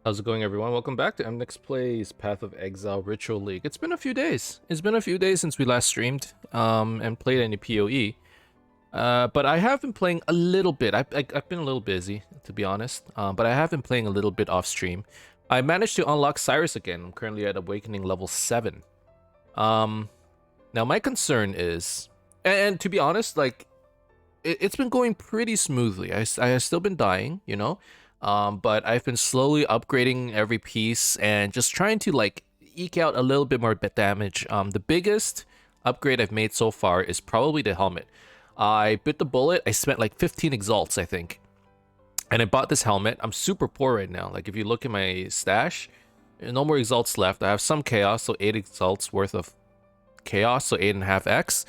How's it going, everyone? Welcome back to Emnix Plays Path of Exile Ritual League. It's been a few days. It's been a few days since we last streamed and played any PoE. But I have been playing a little bit. I've been a little busy, to be honest. But I have been playing a little bit off stream. I managed to unlock Cyrus again. I'm currently at Awakening level 7. Now my concern is, and to be honest, like it's been going pretty smoothly. I have still been dying, you know. But I've been slowly upgrading every piece and just trying to like eke out a little bit more damage. The biggest upgrade I've made so far is probably the helmet. I bit the bullet. I spent like 15 exalts, I think. And I bought this helmet. I'm super poor right now. Like if you look at my stash, no more exalts left. I have some chaos, so 8 exalts worth of chaos, so 8.5x.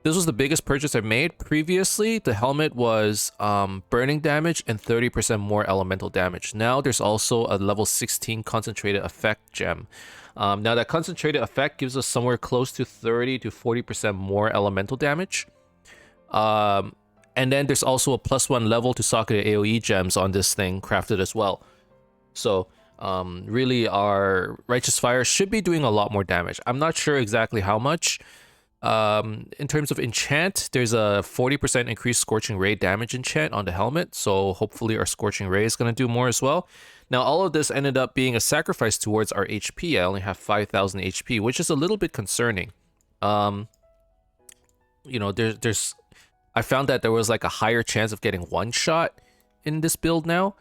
This was the biggest purchase I've made. Previously, the helmet was burning damage and 30% more elemental damage. Now there's also a level 16 concentrated effect gem. Now that concentrated effect gives us somewhere close to 30 to 40% more elemental damage. And then there's also a +1 level to socket AoE gems on this thing crafted as well. So really our Righteous Fire should be doing a lot more damage. I'm not sure exactly how much. In terms of enchant, there's a 40% increased Scorching Ray damage enchant on the helmet, so hopefully our Scorching Ray is going to do more as well. Now, all of this ended up being a sacrifice towards our HP. I only have 5,000 HP, which is a little bit concerning. You know, I found that there was like a higher chance of getting one shot in this build now.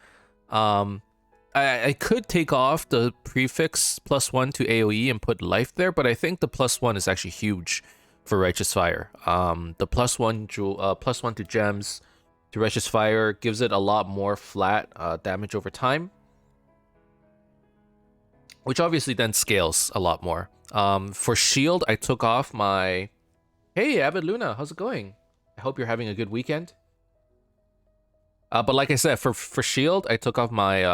I could take off the prefix +1 to AoE and put life there, but I think the +1 is actually huge for Righteous Fire. The +1 to gems to Righteous Fire gives it a lot more flat damage over time, which obviously then scales a lot more. For shield, I took off my... Hey, Avid Luna, how's it going? I hope you're having a good weekend. But like I said, for shield, I took off my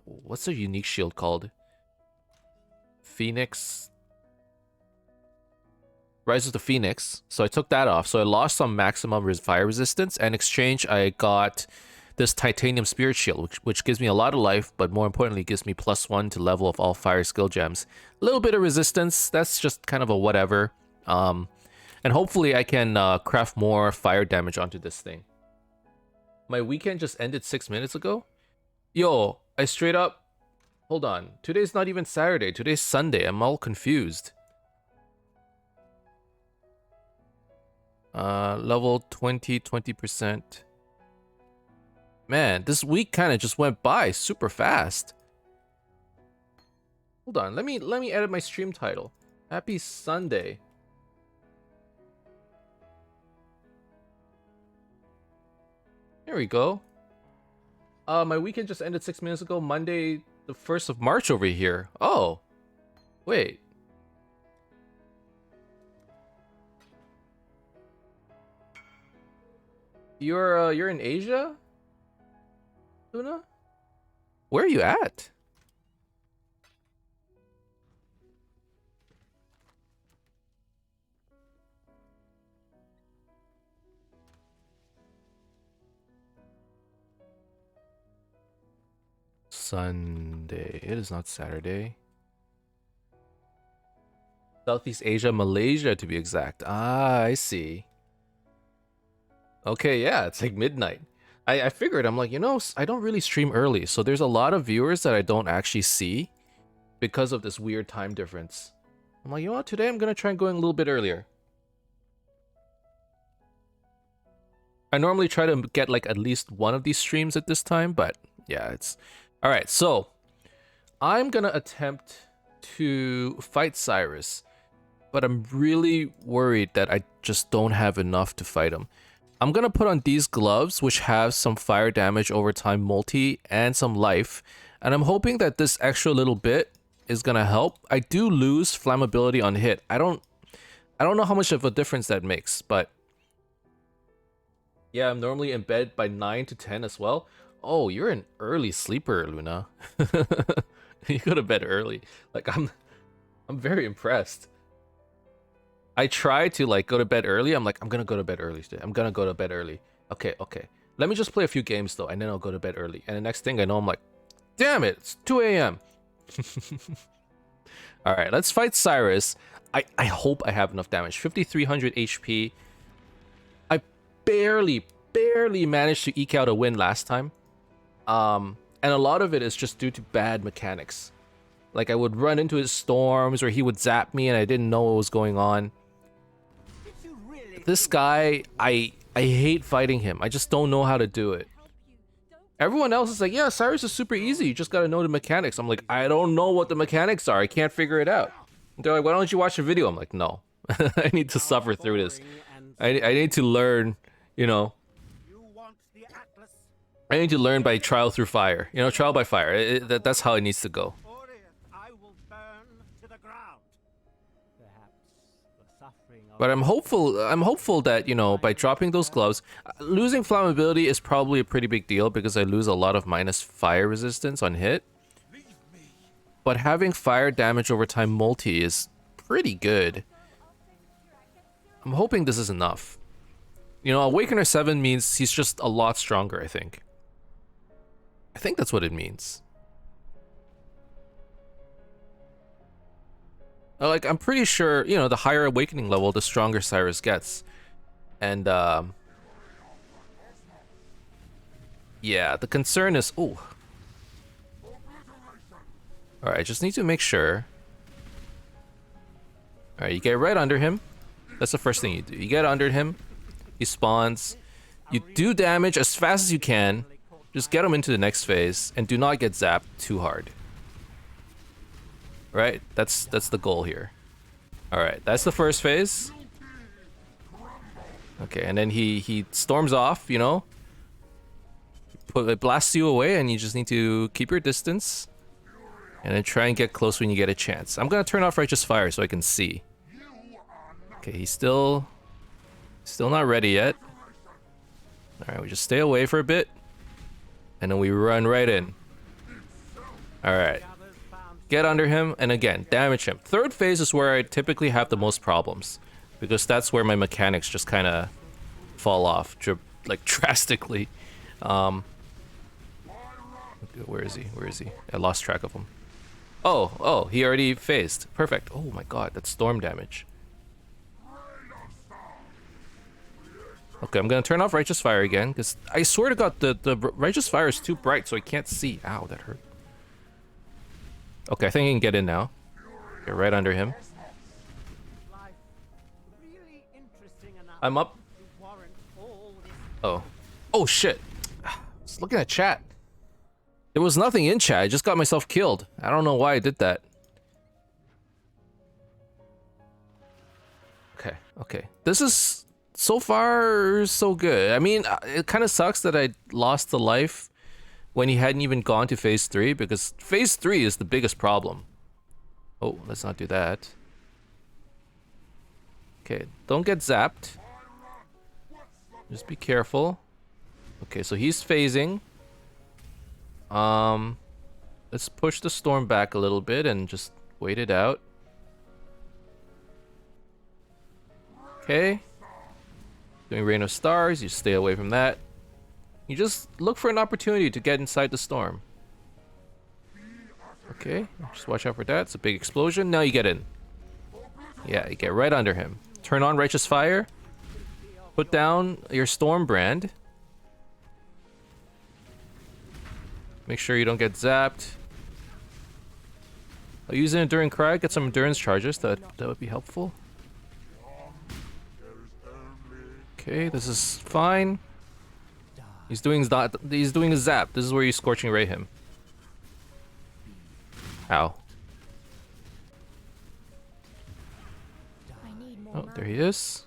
what's the unique shield called? Phoenix. Rise of the Phoenix. So I took that off. So I lost some maximum fire resistance. And in exchange, I got this titanium spirit shield, which gives me a lot of life, but more importantly, gives me +1 to level of all fire skill gems. A little bit of resistance. That's just kind of a whatever. And hopefully I can craft more fire damage onto this thing. My weekend just ended 6 minutes ago? Yo, I straight up... Hold on. Today's not even Saturday. Today's Sunday. I'm all confused. Level 20%. Man, this week kind of just went by super fast. Hold on. Let me edit my stream title. Happy Sunday. There we go. My weekend just ended 6 minutes ago. Monday, the 1st of March over here. Oh. Wait. You're in Asia? Luna? Where are you at? Sunday. It is not Saturday. Southeast Asia, Malaysia to be exact. Ah, I see. Okay, yeah, it's like midnight. I figured, I'm like, you know, I don't really stream early, so there's a lot of viewers that I don't actually see because of this weird time difference. I'm like, you know what, today I'm gonna try and go in a little bit earlier. I normally try to get like at least one of these streams at this time, but yeah, it's... Alright, so I'm gonna attempt to fight Cyrus, but I'm really worried that I just don't have enough to fight him. I'm gonna put on these gloves, which have some fire damage over time multi and some life, and I'm hoping that this extra little bit is gonna help. I do lose flammability on hit. I don't know how much of a difference that makes, but yeah, I'm normally in bed by 9 to 10 as well. Oh, you're an early sleeper, Luna. You go to bed early. Like I'm very impressed. I try to like go to bed early. I'm like, I'm gonna go to bed early today. I'm gonna go to bed early. Okay, okay. Let me just play a few games though, and then I'll go to bed early. And the next thing I know, I'm like, damn it, it's 2 a.m. All right, let's fight Cyrus. I hope I have enough damage. 5,300 HP. I barely managed to eke out a win last time. And a lot of it is just due to bad mechanics. Like I would run into his storms, or he would zap me, and I didn't know what was going on. This guy, I hate fighting him. I just don't know how to do it. Everyone else is like, yeah, Cyrus is super easy. You just gotta know the mechanics. I'm like, I don't know what the mechanics are. I can't figure it out. They're like, why don't you watch the video? I'm like, no. I need to suffer through this. I need to learn, you know. I need to learn by trial through fire. You know, trial by fire. That's how it needs to go. But I'm hopeful that, you know, by dropping those gloves, losing flammability is probably a pretty big deal because I lose a lot of minus fire resistance on hit. But having fire damage over time multi is pretty good. I'm hoping this is enough. You know, Awakener 7 means he's just a lot stronger, I think. I think that's what it means. Like, I'm pretty sure, you know, the higher awakening level, the stronger Cyrus gets. And, yeah, the concern is... Ooh. Alright, just need to make sure. Alright, you get right under him. That's the first thing you do. You get under him. He spawns. You do damage as fast as you can. Just get him into the next phase. And do not get zapped too hard. Right? That's the goal here. Alright, that's the first phase. Okay, and then he storms off, you know? It blasts you away, and you just need to keep your distance. And then try and get close when you get a chance. I'm gonna turn off Righteous Fire so I can see. Okay, he's still not ready yet. Alright, we just stay away for a bit. And then we run right in. Alright. Get under him, and again, damage him. Third phase is where I typically have the most problems. Because that's where my mechanics just kind of fall off, like, drastically. Where is he? Where is he? I lost track of him. Oh, he already phased. Perfect. Oh my god, that's storm damage. Okay, I'm gonna turn off Righteous Fire again, because I swear to god, the Righteous Fire is too bright, so I can't see. Ow, that hurt. Okay, I think I can get in now. Get right under him. I'm up. Oh. Oh, shit. I was looking at chat. There was nothing in chat. I just got myself killed. I don't know why I did that. Okay. This is so far so good. I mean, it kind of sucks that I lost the life when he hadn't even gone to phase 3, because phase 3 is the biggest problem. Oh, let's not do that. Okay, don't get zapped. Just be careful. Okay, so he's phasing. Let's push the storm back a little bit and just wait it out. Okay. Doing Rain of Stars, you stay away from that. You just look for an opportunity to get inside the storm. Okay, just watch out for that. It's a big explosion. Now you get in. Yeah, you get right under him. Turn on Righteous Fire. Put down your Storm Brand. Make sure you don't get zapped. I'll use an Enduring Cry, get some endurance charges. That would be helpful. Okay, this is fine. He's doing a zap. This is where you Scorching Ray him. Ow. Oh, there he is.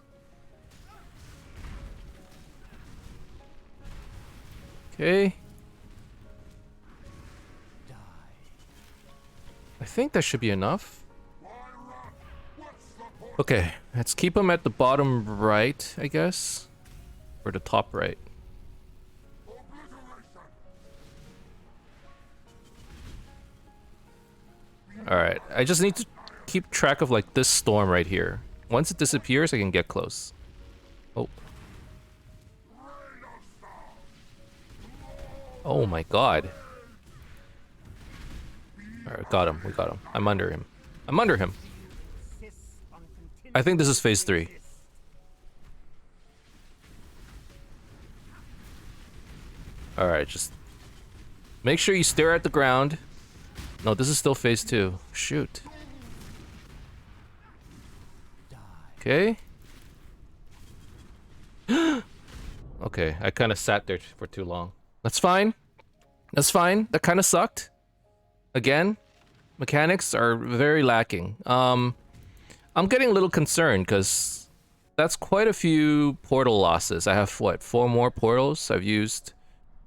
Okay. I think that should be enough. Okay, let's keep him at the bottom right, I guess. Or the top right. Alright, I just need to keep track of like this storm right here. Once it disappears, I can get close. Oh. Oh my god. Alright, got him. We got him. I'm under him. I'm under him. I think this is phase 3. Alright, just make sure you stare at the ground. No, this is still phase 2. Shoot. Okay. Okay, I kind of sat there for too long. That's fine. That's fine. That kind of sucked. Again, mechanics are very lacking. I'm getting a little concerned because that's quite a few portal losses. I have, what, 4 more portals I've used?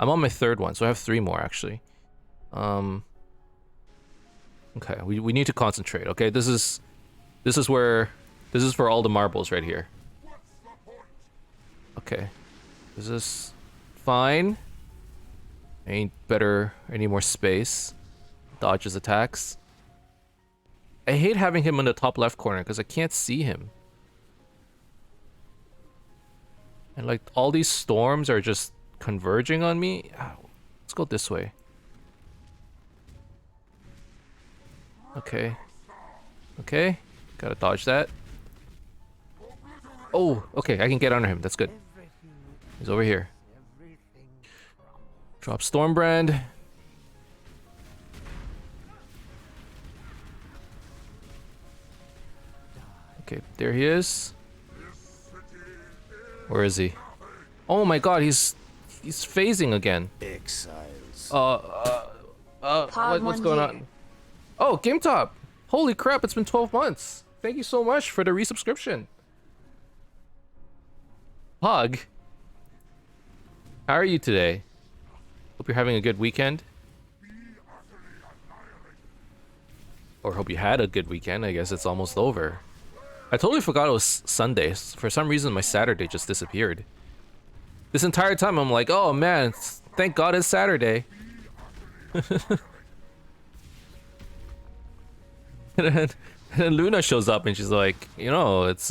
I'm on my 3rd one, so I have 3 more, actually. Okay, we need to concentrate, okay? This is for all the marbles right here. Okay. Is this fine? Ain't better any more space. Dodges attacks. I hate having him in the top left corner because I can't see him. And like all these storms are just converging on me. Ow. Let's go this way. Okay. Okay. Gotta dodge that. Oh, okay. I can get under him. That's good. He's over here. Drop Stormbrand. Okay, there he is. Where is he? Oh my god, he's phasing again. Exiles. What's going on? Oh, Game Top. Holy crap, it's been 12 months. Thank you so much for the resubscription. Pog. How are you today? Hope you're having a good weekend. Or hope you had a good weekend. I guess it's almost over. I totally forgot it was Sunday. For some reason, my Saturday just disappeared. This entire time, I'm like, oh man, thank God it's Saturday. And then Luna shows up and she's like, you know, it's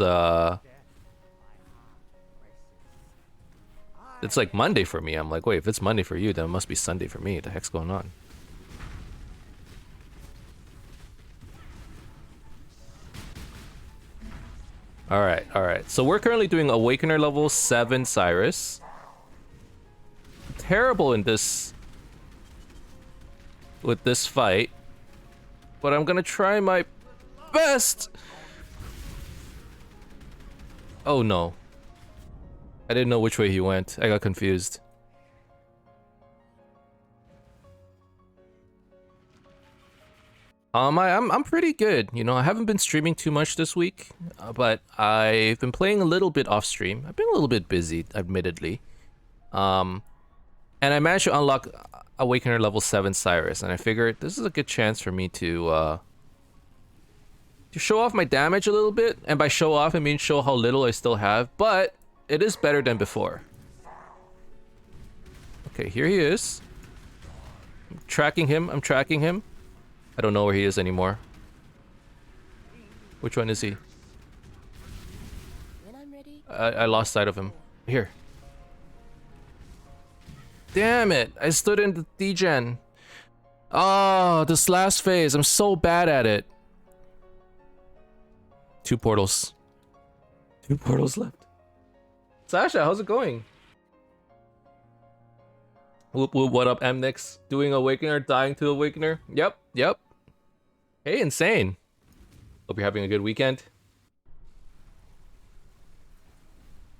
like Monday for me. I'm like, wait, if it's Monday for you, then it must be Sunday for me. What the heck's going on? Alright. So we're currently doing Awakener level 7 Cyrus. Terrible in this... with this fight. But I'm gonna try my best! Oh no. I didn't know which way he went. I got confused. I'm pretty good. You know, I haven't been streaming too much this week, but I've been playing a little bit off stream. I've been a little bit busy, admittedly. And I managed to unlock Awakener level 7 Cyrus, and I figured this is a good chance for me to show off my damage a little bit. And by show off, I mean show how little I still have, but it is better than before. Okay, here he is. I'm tracking him. I don't know where he is anymore. Which one is he? When I'm ready. I lost sight of him. Here. Damn it! I stood in the degen. Oh, this last phase. I'm so bad at it. 2 portals. 2 portals left. Sasha, how's it going? Whoop whoop, what up, Emnix? Doing Awakener, dying to Awakener? Yep. Hey, insane. Hope you're having a good weekend.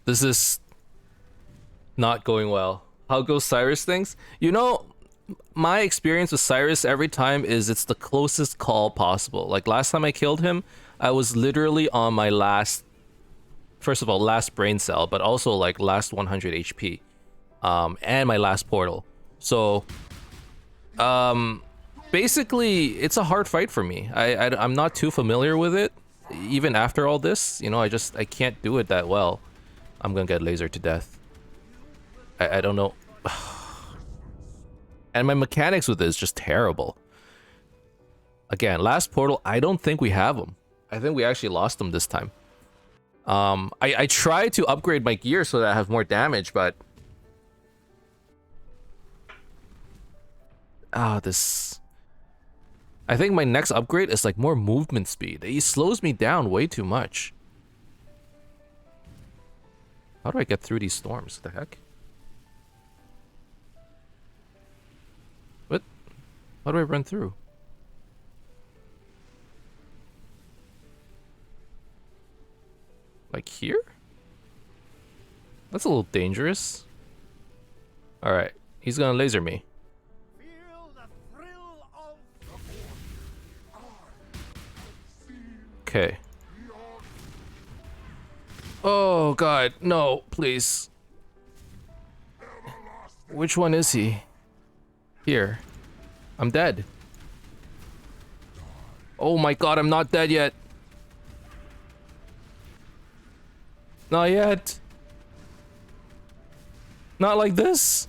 This is not going well. How goes Cyrus things? You know, my experience with Cyrus every time is it's the closest call possible. Like last time I killed him, I was literally on my last, first of all, last brain cell, but also like last 100 HP. And my last portal. So, basically, it's a hard fight for me. I'm not too familiar with it, even after all this. You know, I can't do it that well. I'm gonna get lasered to death. I don't know. And my mechanics with it is just terrible. Again, last portal, I don't think we have them. I think we actually lost them this time. I tried to upgrade my gear so that I have more damage, but Ah, this... I think my next upgrade is like more movement speed. He slows me down way too much. How do I get through these storms? The heck? What? How do I run through? Like here? That's a little dangerous. Alright, he's gonna laser me. Okay. Oh god, no, please. Which one is he? Here. I'm dead. Oh my god, I'm not dead yet. Not yet. Not like this.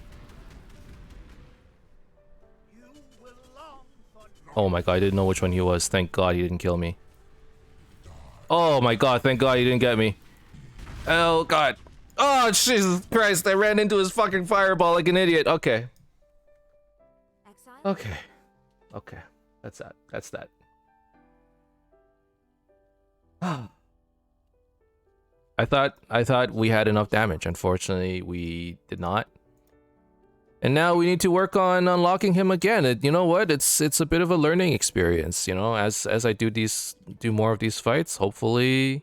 Oh my god, I didn't know which one he was. Thank god he didn't kill me. Oh my god, thank god he didn't get me. Oh god. Oh Jesus Christ, I ran into his fucking fireball like an idiot. Okay. Exile? Okay. Okay. That's that. That's that. I thought we had enough damage. Unfortunately, we did not. And now we need to work on unlocking him again. You know what? It's a bit of a learning experience, you know, as I do more of these fights, hopefully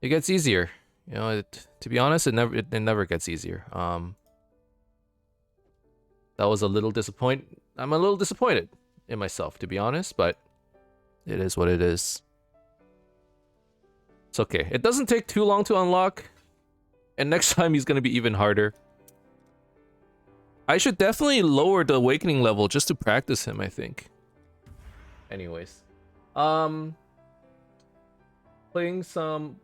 it gets easier. You know, to be honest, it never gets easier. That was a little I'm a little disappointed in myself, to be honest, but it is what it is. It's okay. It doesn't take too long to unlock, and next time he's gonna be even harder. I should definitely lower the awakening level just to practice him, I think. Anyways. Playing some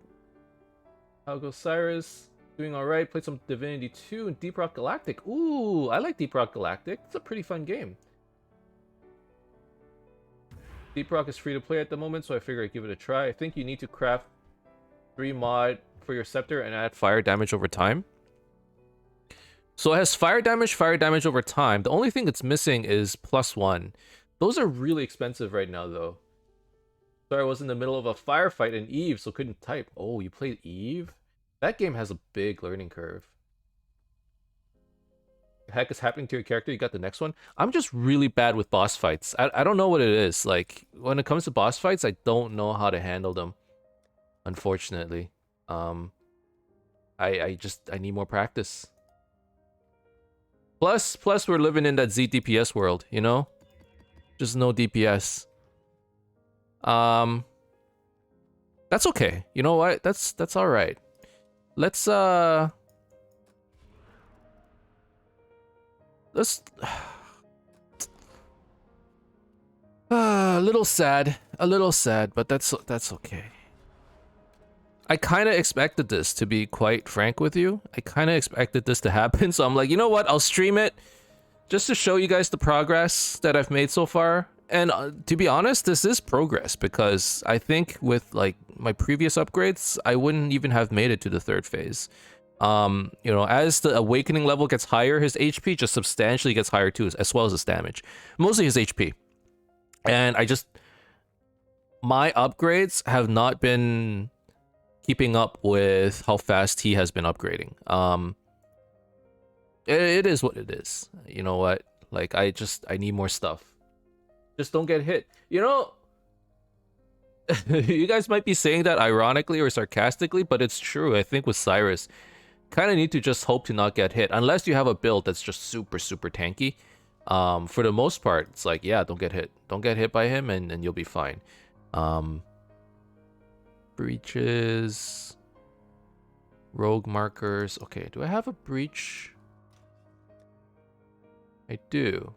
How Goes Cyrus. Doing alright. Played some Divinity 2 and Deep Rock Galactic. Ooh, I like Deep Rock Galactic. It's a pretty fun game. Deep Rock is free to play at the moment, so I figure I'd give it a try. I think you need to craft 3 mod for your scepter and add fire damage over time. So it has fire damage over time. The only thing it's missing is +1. Those are really expensive right now, though. Sorry, I was in the middle of a firefight in Eve, so couldn't type. Oh, you played Eve? That game has a big learning curve. The heck is happening to your character? You got the next one? I'm just really bad with boss fights. I don't know what it is. Like, when it comes to boss fights, I don't know how to handle them. Unfortunately. I need more practice. Plus we're living in that ZDPS world, you know? Just no DPS. That's okay. You know what? That's alright. Let's a little sad, but that's okay. I kind of expected this, to be quite frank with you. I kind of expected this to happen, so I'm like, you know what? I'll stream it just to show you guys the progress that I've made so far. And to be honest, this is progress, because I think with like my previous upgrades, I wouldn't even have made it to the 3rd phase. You know, as the awakening level gets higher, his HP just substantially gets higher too, as well as his damage. Mostly his HP. And my upgrades have not been keeping up with how fast he has been upgrading. It is what it is. You know what? Like, I need more stuff. Just don't get hit. You know, you guys might be saying that ironically or sarcastically, but it's true. I think with Cyrus, kind of need to just hope to not get hit. Unless you have a build that's just super, super tanky. For the most part, it's like, yeah, don't get hit. Don't get hit by him and you'll be fine. Breaches. Rogue markers. Okay, do I have a breach? I do.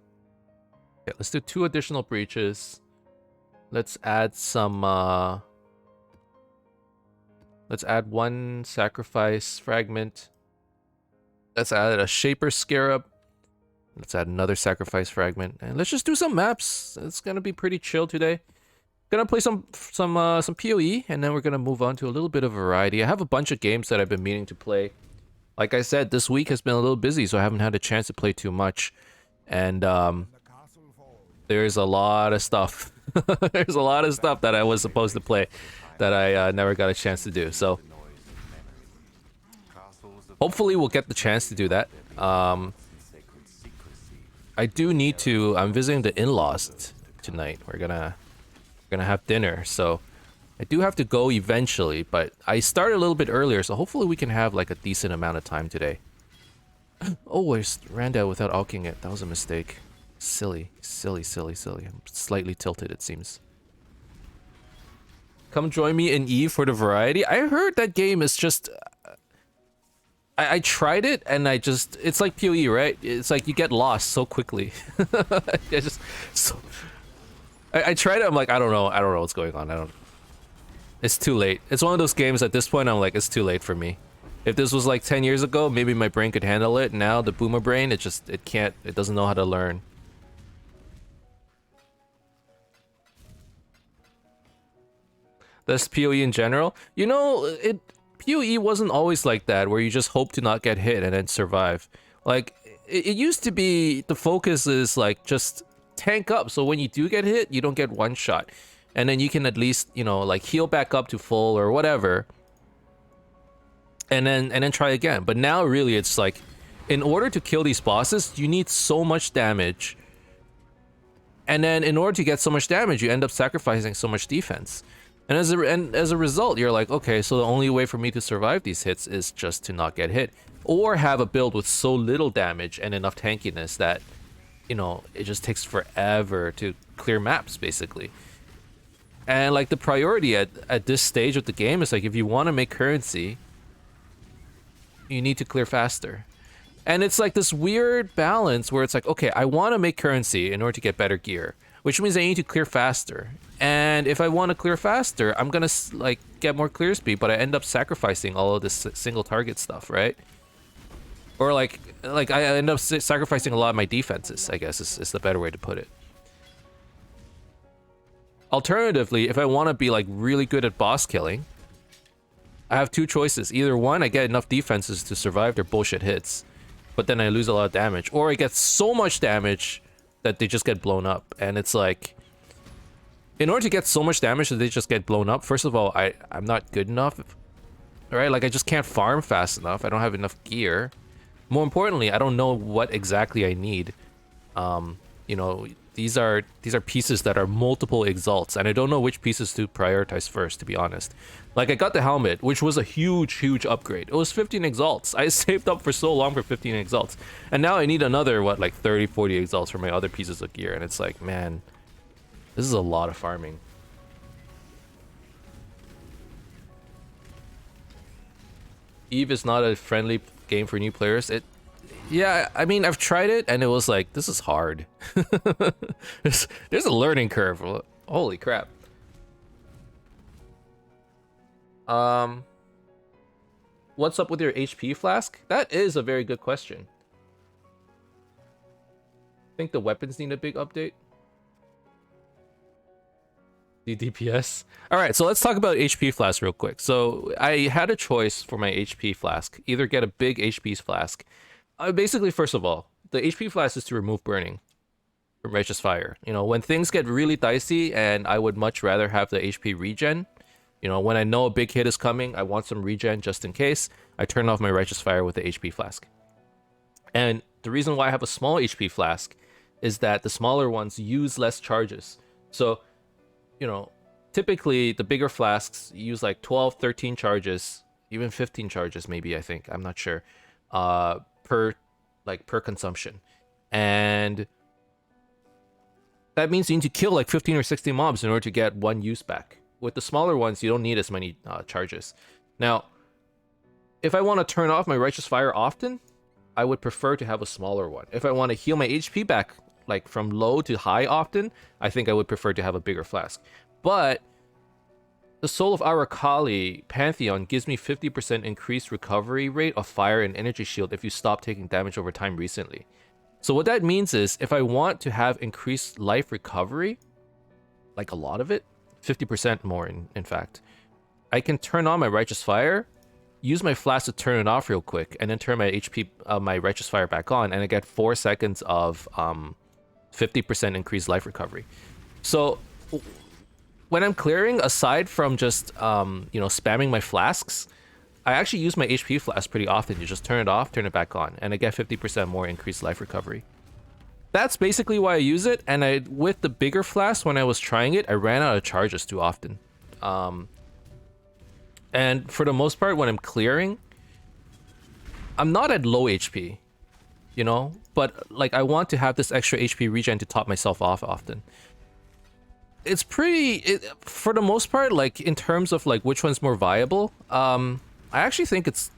Okay, let's do 2 additional breaches. Let's add some, let's add 1 sacrifice fragment. Let's add a Shaper Scarab. Let's add another sacrifice fragment. And let's just do some maps. It's gonna be pretty chill today. Gonna play some PoE, and then we're gonna move on to a little bit of variety. I have a bunch of games that I've been meaning to play. Like I said, this week has been a little busy, so I haven't had a chance to play too much. And There's a lot of stuff. There's a lot of stuff that I was supposed to play that I never got a chance to do. So hopefully we'll get the chance to do that. I do need to. I'm visiting the in-laws tonight. We're gonna have dinner, so I do have to go eventually. But I started a little bit earlier, so hopefully we can have like a decent amount of time today. Oh, I just ran down without alking it. That was a mistake. Silly, silly, silly, silly. I'm slightly tilted, it seems. Come join me in Eve for the variety. I heard that game is just. I tried it and it's like PoE, right? It's like you get lost so quickly. I tried it. I'm like, I don't know what's going on. It's too late. It's one of those games at this point. I'm like, it's too late for me. If this was like 10 years ago, maybe my brain could handle it. Now the boomer brain, it can't. It doesn't know how to learn. That's PoE in general. You know, PoE wasn't always like that, where you just hope to not get hit and then survive. Like, it used to be the focus is like just tank up, so when you do get hit, you don't get one shot. And then you can at least, you know, like heal back up to full or whatever. And then try again. But now really it's like, in order to kill these bosses, you need so much damage. And then in order to get so much damage, you end up sacrificing so much defense. And as a result, you're like, okay, so the only way for me to survive these hits is just to not get hit. Or have a build with so little damage and enough tankiness that, you know, it just takes forever to clear maps, basically. And like the priority at this stage of the game is like, if you want to make currency, you need to clear faster. And it's like this weird balance where it's like, okay, I want to make currency in order to get better gear, which means I need to clear faster. And if I want to clear faster, I'm gonna like get more clear speed, but I end up sacrificing all of this single target stuff, right? Or like I end up sacrificing a lot of my defenses, I guess is the better way to put it. Alternatively, if I want to be like really good at boss killing, I have two choices. Either one, I get enough defenses to survive their bullshit hits, but then I lose a lot of damage, or I get so much damage that they just get blown up. And it's like, in order to get so much damage that they just get blown up, first of all, I'm not good enough, right? Like, I just can't farm fast enough. I don't have enough gear. More importantly, I don't know what exactly I need. You know, these are pieces that are multiple exalts, and I don't know which pieces to prioritize first, to be honest. Like, I got the helmet, which was a huge upgrade. It was 15 exalts. I saved up for so long for 15 exalts. And now I need another, what, like 30, 40 exalts for my other pieces of gear. And it's like, man, this is a lot of farming. Eve is not a friendly game for new players. Yeah, I mean, I've tried it and it was like, this is hard. There's a learning curve. Holy crap. What's up with your HP flask? That is a very good question. Think the weapons need a big update? The DPS. All right, so let's talk about HP flask real quick. So I had a choice for my HP flask. Either get a big HP flask. Basically, first of all, the HP flask is to remove burning from Righteous Fire. You know, when things get really dicey and I would much rather have the HP regen, you know, when I know a big hit is coming, I want some regen just in case, I turn off my Righteous Fire with the HP flask. And the reason why I have a small HP flask is that the smaller ones use less charges. So, you know, typically the bigger flasks use like 12, 13 charges, even 15 charges maybe, I think, I'm not sure, per consumption. And that means you need to kill like 15 or 16 mobs in order to get one use back. With the smaller ones, you don't need as many charges. Now, if I want to turn off my Righteous Fire often, I would prefer to have a smaller one. If I want to heal my HP back like from low to high often, I think I would prefer to have a bigger flask. But the Soul of Arakali Pantheon gives me 50% increased recovery rate of fire and energy shield if you stop taking damage over time recently. So what that means is, if I want to have increased life recovery, like a lot of it, 50% more in fact, I can turn on my Righteous Fire, use my flask to turn it off real quick, and then turn my HP, my Righteous Fire back on, and I get 4 seconds of 50% increased life recovery. So when I'm clearing, aside from just spamming my flasks, I actually use my HP flask pretty often. You just turn it off, turn it back on, and I get 50% more increased life recovery. That's basically why I use it. And with the bigger flask, when I was trying it, I ran out of charges too often. And for the most part, when I'm clearing, I'm not at low HP, but like I want to have this extra HP regen to top myself off often. It's for the most part, like in terms of like which one's more viable, I actually think it's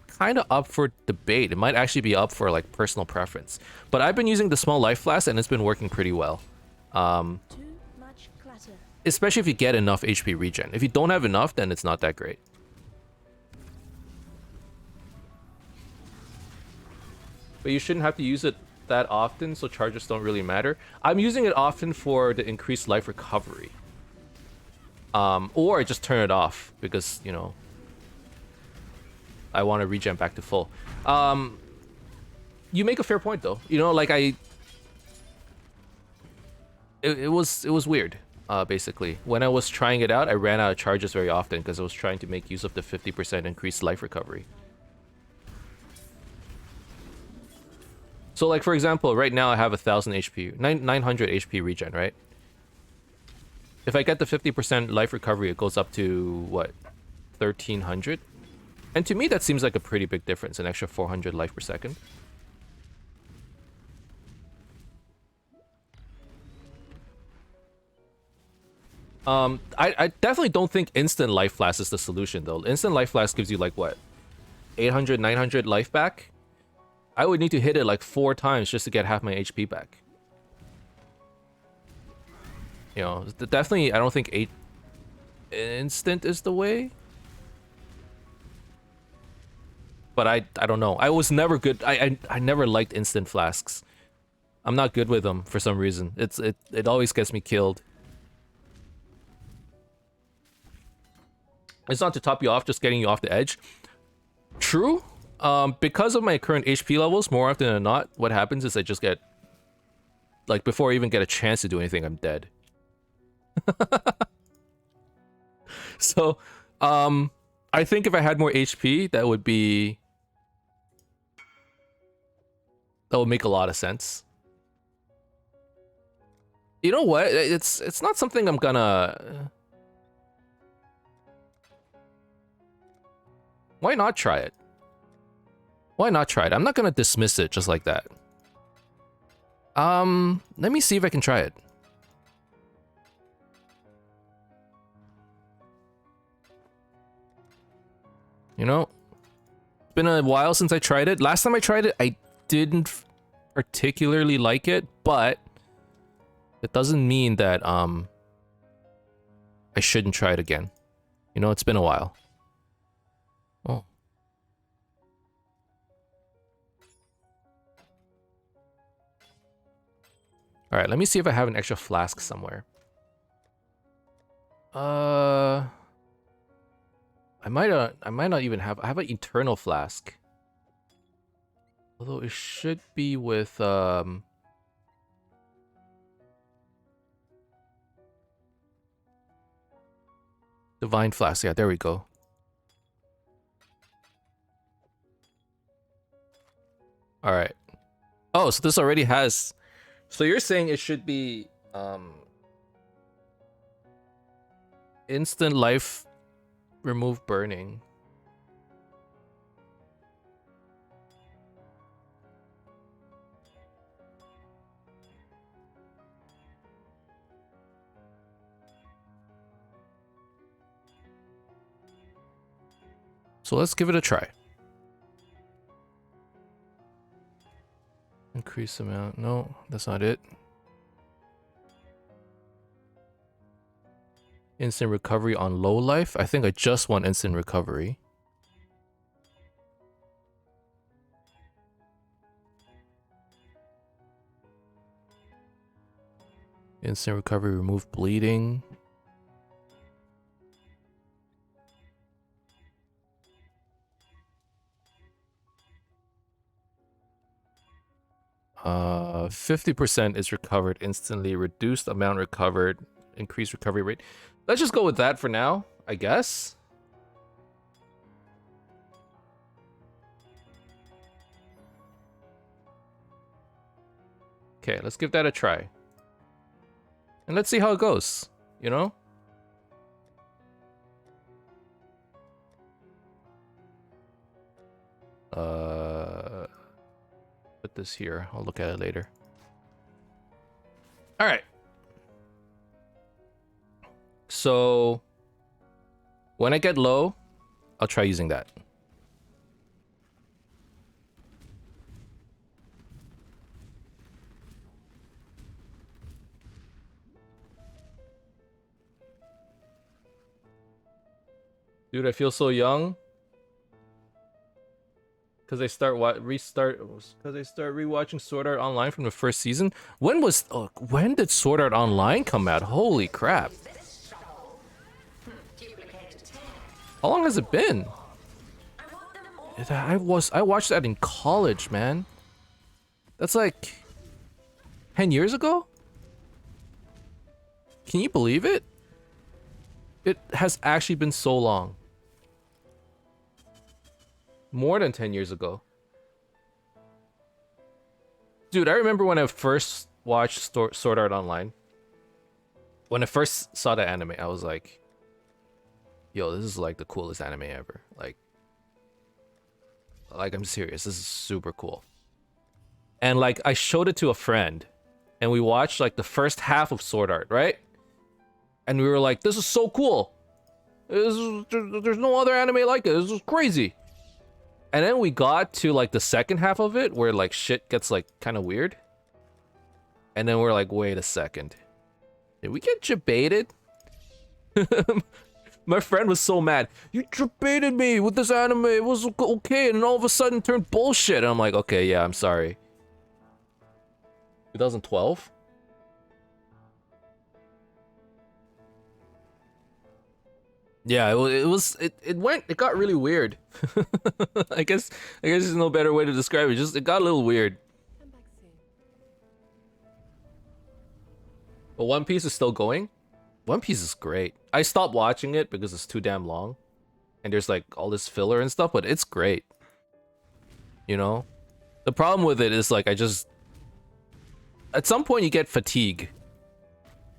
kind of up for debate. It might actually be up for like personal preference. But I've been using the small life flask and it's been working pretty well. Too much clutter. Especially if you get enough HP regen. If you don't have enough, then it's not that great. But you shouldn't have to use it that often, so charges don't really matter. I'm using it often for the increased life recovery. Or I just turn it off because, I want to regen back to full. You make a fair point though. Like it was weird. Basically, when I was trying it out, I ran out of charges very often because I was trying to make use of the 50% increased life recovery. So like, for example, right now I have 1000 HP, 900 HP regen, right? If I get the 50% life recovery, it goes up to what, 1300? And to me, that seems like a pretty big difference, an extra 400 life per second. I definitely don't think instant life flask is the solution though. Instant life flask gives you like what, 800, 900 life back? I would need to hit it like 4 times just to get half my HP back. Definitely, I don't think 8 instant is the way. But I don't know. I was never good. I never liked instant flasks. I'm not good with them for some reason. It always gets me killed. It's not to top you off, just getting you off the edge. True. Because of my current HP levels, more often than not, what happens is I just get, like, before I even get a chance to do anything, I'm dead. So, I think if I had more HP, that would make a lot of sense. You know what? It's not something I'm gonna... Why not try it? Why not try it? I'm not gonna dismiss it just like that. Let me see if I can try it. It's been a while since I tried it. Last time I tried it, I didn't particularly like it, but it doesn't mean that I shouldn't try it again. It's been a while. Oh. All right, let me see if I have an extra flask somewhere. I might not even have. I have an eternal flask. Although it should be with divine flask. Yeah, there we go. All right. Oh, so this already has. So you're saying it should be instant life remove burning. So let's give it a try. Increase amount. No, that's not it. Instant recovery on low life. I think I just want instant recovery. Instant recovery, remove bleeding. 50% is recovered instantly, reduced amount recovered, increased recovery rate. Let's just go with that for now, I guess. Okay, let's give that a try. And let's see how it goes, you know? Put this here. I'll look at it later. All right. So when I get low, I'll try using that. Dude, I feel so young. Because I start rewatching Sword Art Online from the first season. When did Sword Art Online come out? Holy crap. How long has it been? I watched that in college, man. That's like 10 years ago? Can you believe it? It has actually been so long. More than 10 years ago. Dude, I remember when I first watched Sword Art Online. When I first saw that anime, I was like, yo, this is like the coolest anime ever. Like I'm serious, this is super cool. And like, I showed it to a friend, and we watched like the first half of Sword Art, right? And we were like, this is so cool. There's no other anime like it. This is crazy. And then we got to like the second half of it where like shit gets like kind of weird. And then we're like, wait a second. Did we get jebaited? My friend was so mad. You jebaited me with this anime. It was okay. And all of a sudden turned bullshit. And I'm like, okay, yeah, I'm sorry. 2012? Yeah, it got really weird. I guess there's no better way to describe it. It got a little weird. But One Piece is still going. One Piece is great. I stopped watching it because it's too damn long. And there's like all this filler and stuff, but it's great. You know? The problem with it is like at some point you get fatigue.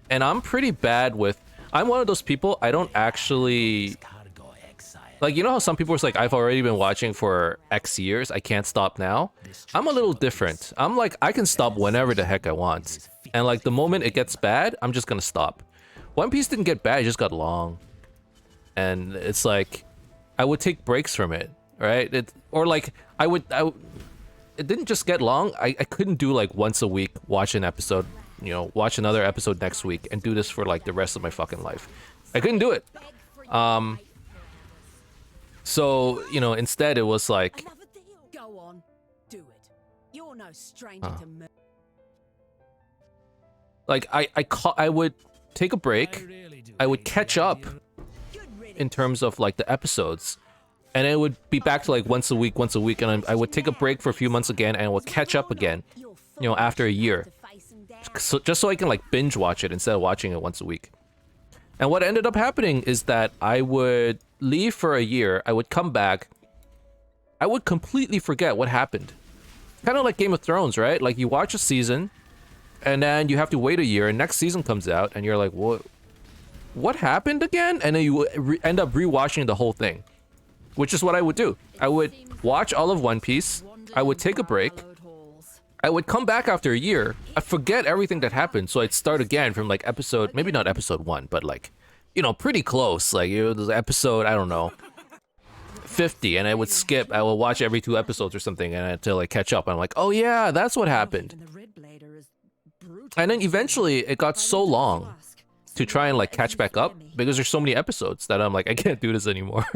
And I'm pretty bad with I'm one of those people, I don't actually... Like, you know how some people are like, I've already been watching for X years, I can't stop now? I'm a little different. I'm like, I can stop whenever the heck I want. And like, the moment it gets bad, I'm just gonna stop. One Piece didn't get bad, it just got long. And it's like, I would take breaks from it, right? It didn't just get long, I couldn't do like once a week, watch an episode, you know, watch another episode next week and do this for like the rest of my fucking life. I couldn't do it. So, you know, instead it was like Go on, do it. You're no stranger to me. Like I would take a break. I would catch up in terms of like the episodes. And it would be back to like once a week, and I would take a break for a few months again and I would catch up again, you know, after a year. So, just so I can like binge watch it instead of watching it once a week. And what ended up happening is that I would leave for a year, I would come back, I would completely forget what happened. Kind of like Game of Thrones, right? Like you watch a season, and then you have to wait a year, and next season comes out, and you're like, what happened again? And then you end up rewatching the whole thing. Which is what I would do. I would watch all of One Piece, I would take a break, I would come back after a year, I'd forget everything that happened, so I'd start again from like episode, maybe not episode 1, but like, you know, pretty close. Like, you know, there's episode, I don't know, 50, and I would skip, I would watch every 2 episodes or something and until I catch up. I'm like, oh yeah, that's what happened. And then eventually it got so long to try and like catch back up because there's so many episodes that I'm like, I can't do this anymore.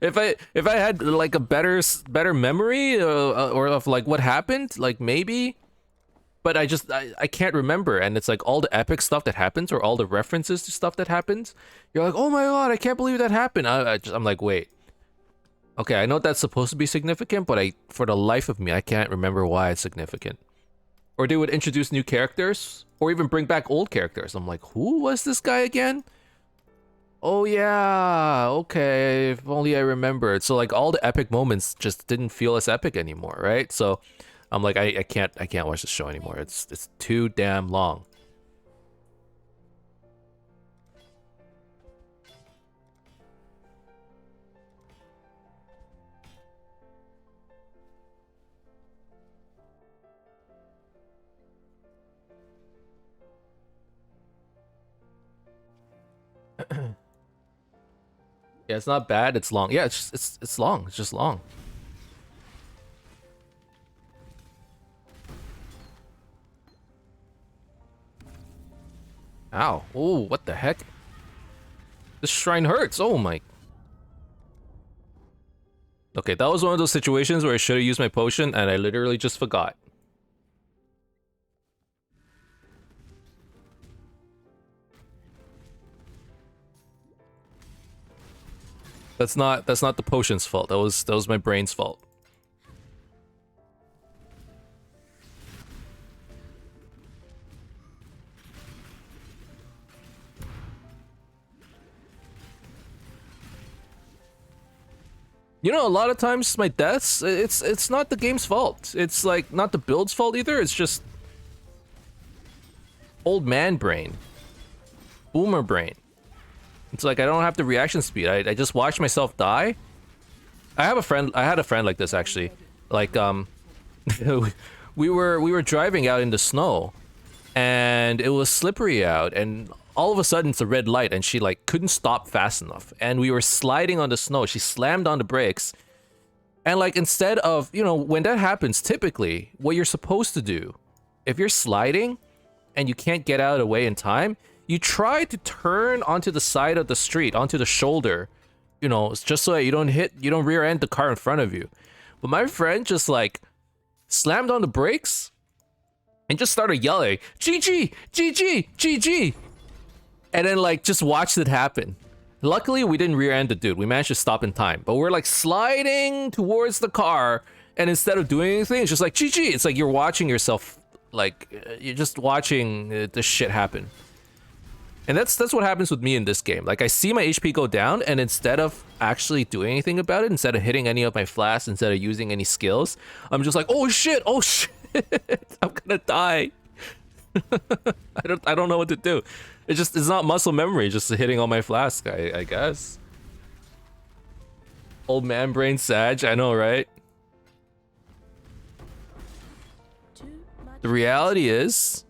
If I had like a better memory or of like what happened, like maybe, but I can't remember. And it's like all the epic stuff that happens or all the references to stuff that happens. You're like, oh my god, I can't believe that happened. I'm like, wait, Okay, I know that's supposed to be significant, but for the life of me, I can't remember why it's significant. Or they would introduce new characters, or even bring back old characters. I'm like, who was this guy again? Oh yeah, okay, if only I remembered. So like all the epic moments just didn't feel as epic anymore, right? So I'm like, I can't watch this show anymore. It's too damn long. Yeah, it's not bad. It's long. Yeah, it's long. It's just long. Ow. Oh, what the heck? This shrine hurts. Oh my. Okay, that was one of those situations where I should have used my potion and I literally just forgot. That's not the potion's fault. That was my brain's fault. You know, a lot of times my deaths, it's not the game's fault. It's like not the build's fault either. It's just old man brain, boomer brain. It's like I don't have the reaction speed. I just watch myself die. I had a friend like this actually. Like we were driving out in the snow and it was slippery out and all of a sudden it's a red light and she like couldn't stop fast enough and we were sliding on the snow. She slammed on the brakes and like instead of, you know, when that happens, typically what you're supposed to do, if you're sliding and you can't get out of the way in time, you try to turn onto the side of the street, onto the shoulder, you know, just so that you don't rear end the car in front of you. But my friend just like slammed on the brakes and just started yelling, GG, GG, GG. And then like just watched it happen. Luckily we didn't rear end the dude. We managed to stop in time. But we're like sliding towards the car and instead of doing anything, it's just like GG. It's like you're watching yourself, like you're just watching this shit happen. And that's what happens with me in this game. Like I see my HP go down and instead of actually doing anything about it, instead of hitting any of my flasks, instead of using any skills, I'm just like, oh shit, I'm gonna die. I don't know what to do. It's not muscle memory, just hitting all my flasks, I guess. Old man brain Sag, I know, right? The reality is,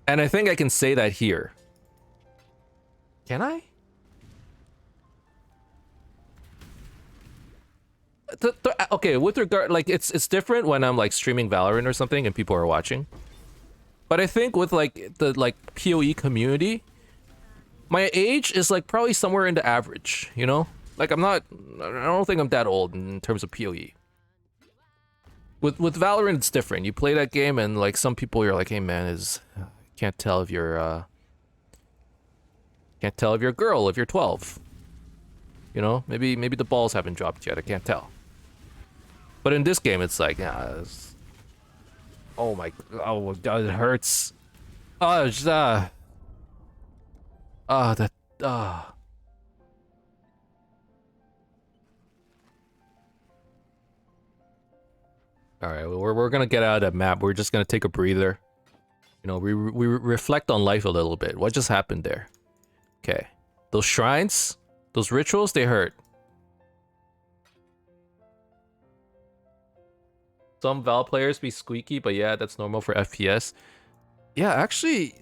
and I think I can say that here. Can I? Okay, with regard, like it's different when I'm like streaming Valorant or something and people are watching. But I think with like the PoE community, my age is like probably somewhere in the average, you know? Like I don't think I'm that old in terms of PoE. With Valorant it's different. You play that game and like some people you're like, hey man, can't tell if you're a girl if you're 12. You know, maybe the balls haven't dropped yet. I can't tell. But in this game, it's like, oh my, oh god, it hurts. Oh, it's that. All right, we're gonna get out of that map. We're just gonna take a breather. You know, we reflect on life a little bit. What just happened there? Okay, those shrines, those rituals, they hurt. Some Val players be squeaky, but yeah, that's normal for FPS. Yeah, actually,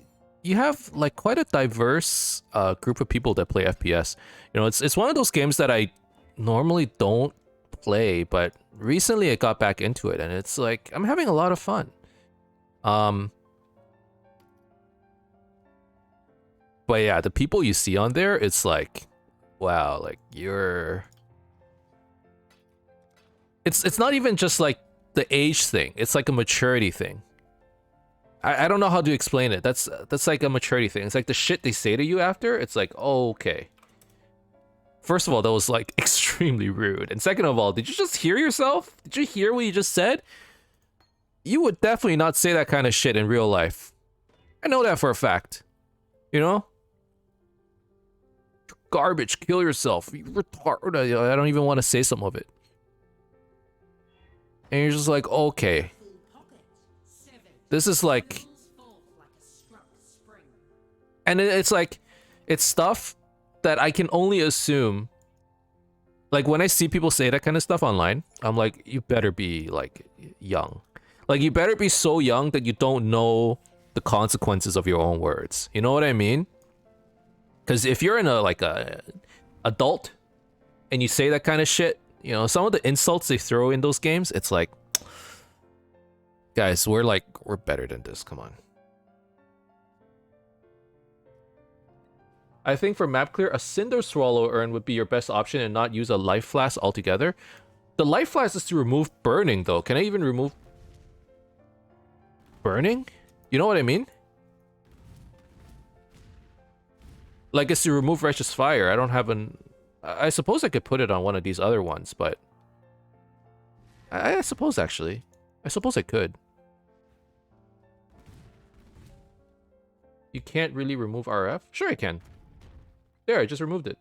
you have like quite a diverse group of people that play FPS. You know, it's one of those games that I normally don't play, but recently I got back into it, and it's like I'm having a lot of fun. But yeah, the people you see on there, it's like, wow, like it's not even just like the age thing. It's like a maturity thing. I don't know how to explain it. That's like a maturity thing. It's like the shit they say to you after. It's like, oh, okay. First of all, that was like extremely rude. And second of all, did you just hear yourself? Did you hear what you just said? You would definitely not say that kind of shit in real life. I know that for a fact. You know? You're garbage, kill yourself. You're retarded. I don't even want to say some of it. And you're just like, okay. This is like... And it's like, it's stuff that I can only assume. Like, when I see people say that kind of stuff online, I'm like, you better be, like, young. Like, you better be so young that you don't know the consequences of your own words. You know what I mean? Because if you're in a, like, a adult, and you say that kind of shit, you know, some of the insults they throw in those games, it's like, guys, we're better than this, come on. I think for map clear, a Cinder Swallow urn would be your best option and not use a Life Flask altogether. The Life Flask is to remove burning, though. Can I even remove... burning? You know what I mean? Like, it's to remove Righteous Fire. I don't have an... I suppose I could put it on one of these other ones, but... I suppose, actually. I suppose I could. You can't really remove RF? Sure I can. There, I just removed it.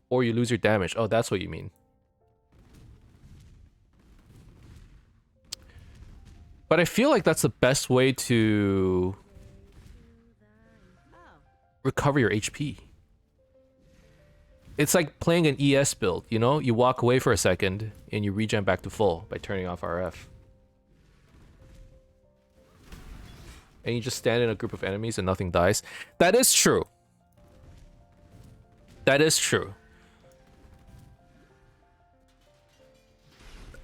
Or you lose your damage. Oh, that's what you mean. But I feel like that's the best way to recover your HP. It's like playing an ES build, you know? You walk away for a second and you regen back to full by turning off RF. And you just stand in a group of enemies and nothing dies. That is true. That is true.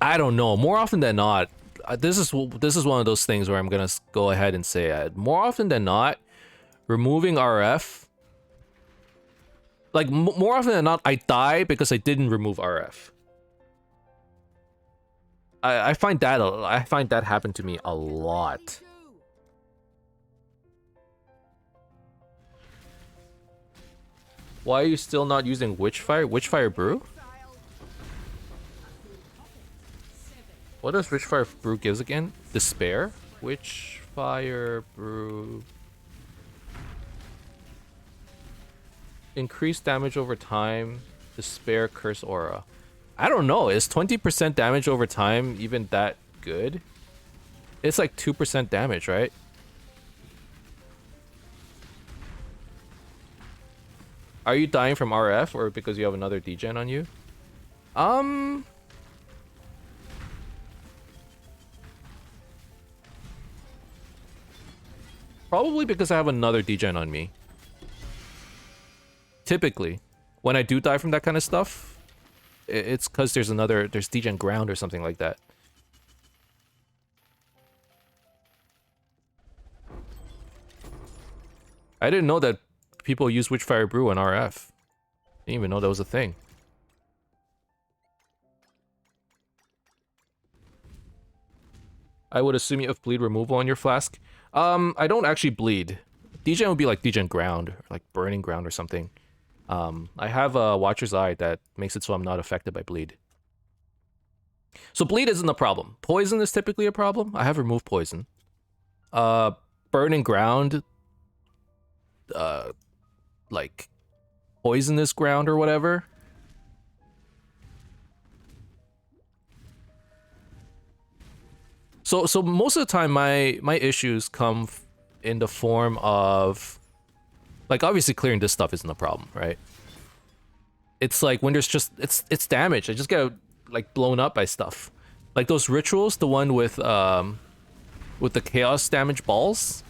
I don't know. More often than not, this is one of those things where I'm gonna go ahead and say more often than not, removing RF. Like more often than not, I die because I didn't remove RF. I find that happen to me a lot. Why are you still not using Witchfire? Witchfire Brew? What does Witchfire Brew gives again? Despair? Witchfire Brew... Increased damage over time. Despair Curse Aura. I don't know. Is 20% damage over time even that good? It's like 2% damage, right? Are you dying from RF or because you have another degen on you? Probably because I have another degen on me. Typically, when I do die from that kind of stuff, it's because there's degen ground or something like that. I didn't know that people use Witchfire Brew on RF. Didn't even know that was a thing. I would assume you have bleed removal on your flask. I don't actually bleed. Degen would be like degen ground, or like burning ground or something. I have a Watcher's Eye that makes it so I'm not affected by bleed. So bleed isn't a problem. Poison is typically a problem. I have removed poison. Burning ground, like poisonous ground or whatever. So most of the time my issues come in the form of, like, obviously clearing this stuff isn't a problem, right? It's like when there's just it's damage. I just get like blown up by stuff. Like those rituals, the one with the chaos damage balls,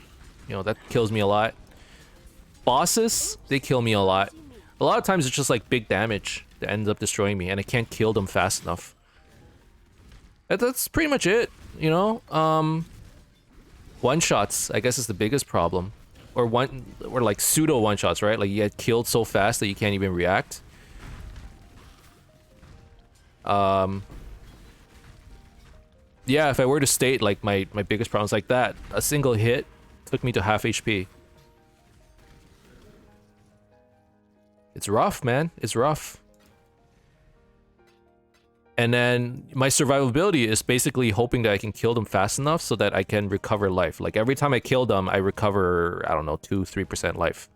you know, that kills me a lot. Bosses, they kill me a lot. A lot of times it's just like big damage that ends up destroying me and I can't kill them fast enough. That's pretty much it, you know? One-shots, I guess, is the biggest problem. Or like pseudo one-shots, right? Like you get killed so fast that you can't even react. Yeah, if I were to state like my biggest problems like that, a single hit took me to half HP. It's rough, man. It's rough. And then my survivability is basically hoping that I can kill them fast enough so that I can recover life. Like every time I kill them, I recover, I don't know, 2-3% life.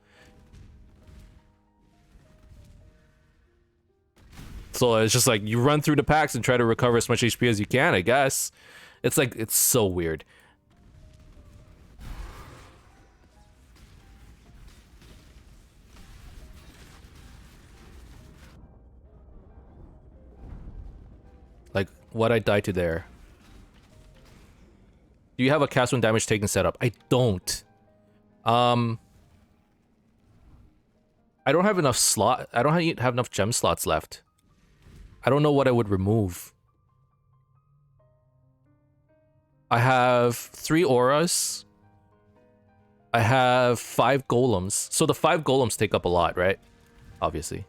So it's just like you run through the packs and try to recover as much HP as you can, I guess. It's like, it's so weird. Like, what I died to there. Do you have a cast when damage taken setup? I don't. I don't have enough slot. I don't have enough gem slots left. I don't know what I would remove. I have 3 auras. I have 5 golems. So the 5 golems take up a lot, right? Obviously.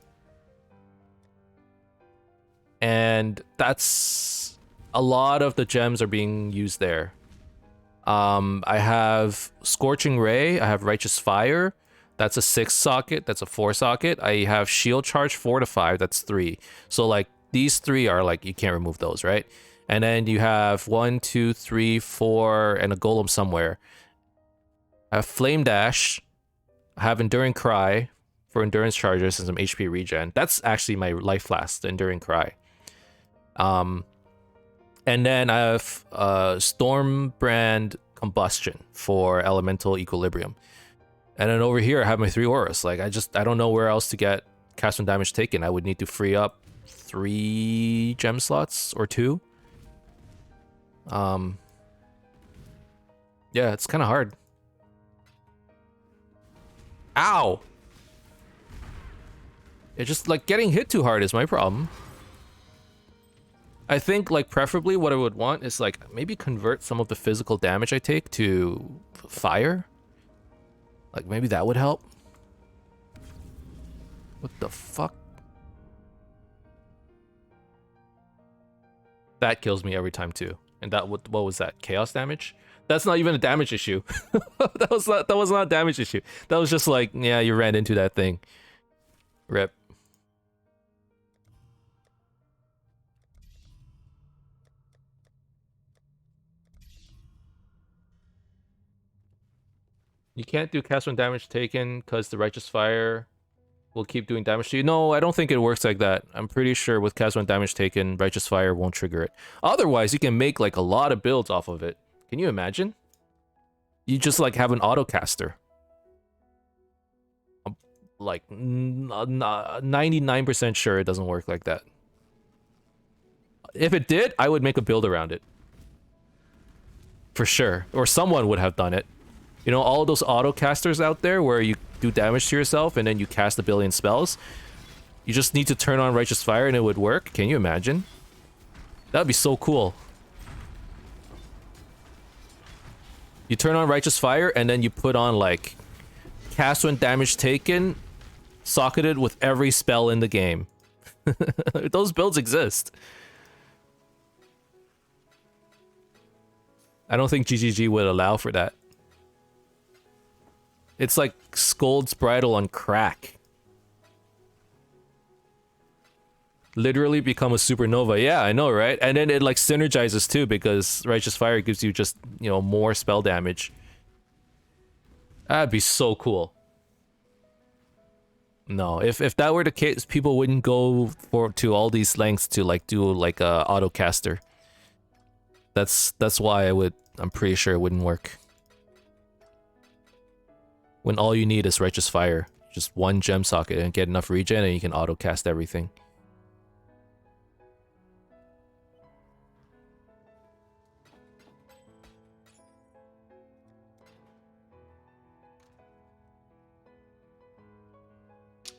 And that's a lot of the gems are being used there. I have Scorching Ray, I have Righteous Fire, that's a 6 socket, that's a 4 socket. I have Shield Charge 4 to 5, that's 3. So like these 3 are like, you can't remove those, right? And then you have 1, 2, 3, 4, and a golem somewhere. I have Flame Dash, I have Enduring Cry for endurance charges and some HP regen. That's actually my life flask, the Enduring Cry. And then I have Stormbrand Combustion for Elemental Equilibrium. And then over here I have my 3 auras. Like I don't know where else to get cast when damage taken. I would need to free up 3 gem slots or 2. Yeah, it's kind of hard. Ow! It's just like getting hit too hard is my problem. I think, like, preferably what I would want is, like, maybe convert some of the physical damage I take to fire. Like, maybe that would help. What the fuck? That kills me every time, too. And that, what was that? Chaos damage? That's not even a damage issue. that was not a damage issue. That was just like, yeah, you ran into that thing. Rip. You can't do cast when damage taken because the Righteous Fire will keep doing damage to you. No, I don't think it works like that. I'm pretty sure with cast when damage taken, Righteous Fire won't trigger it. Otherwise, you can make like a lot of builds off of it. Can you imagine? You just like have an autocaster. I'm like 99% sure it doesn't work like that. If it did, I would make a build around it. For sure. Or someone would have done it. You know, all those autocasters out there where you do damage to yourself and then you cast a billion spells. You just need to turn on Righteous Fire and it would work. Can you imagine? That would be so cool. You turn on Righteous Fire and then you put on like cast when damage taken, socketed with every spell in the game. Those builds exist. I don't think GGG would allow for that. It's like Scold's Bridle on crack. Literally become a supernova. Yeah, I know, right? And then it like synergizes too because Righteous Fire gives you just, you know, more spell damage. That'd be so cool. No, if that were the case, people wouldn't go to all these lengths to like do like a autocaster. That's why I'm pretty sure it wouldn't work. When all you need is Righteous Fire. Just 1 gem socket and get enough regen and you can auto-cast everything.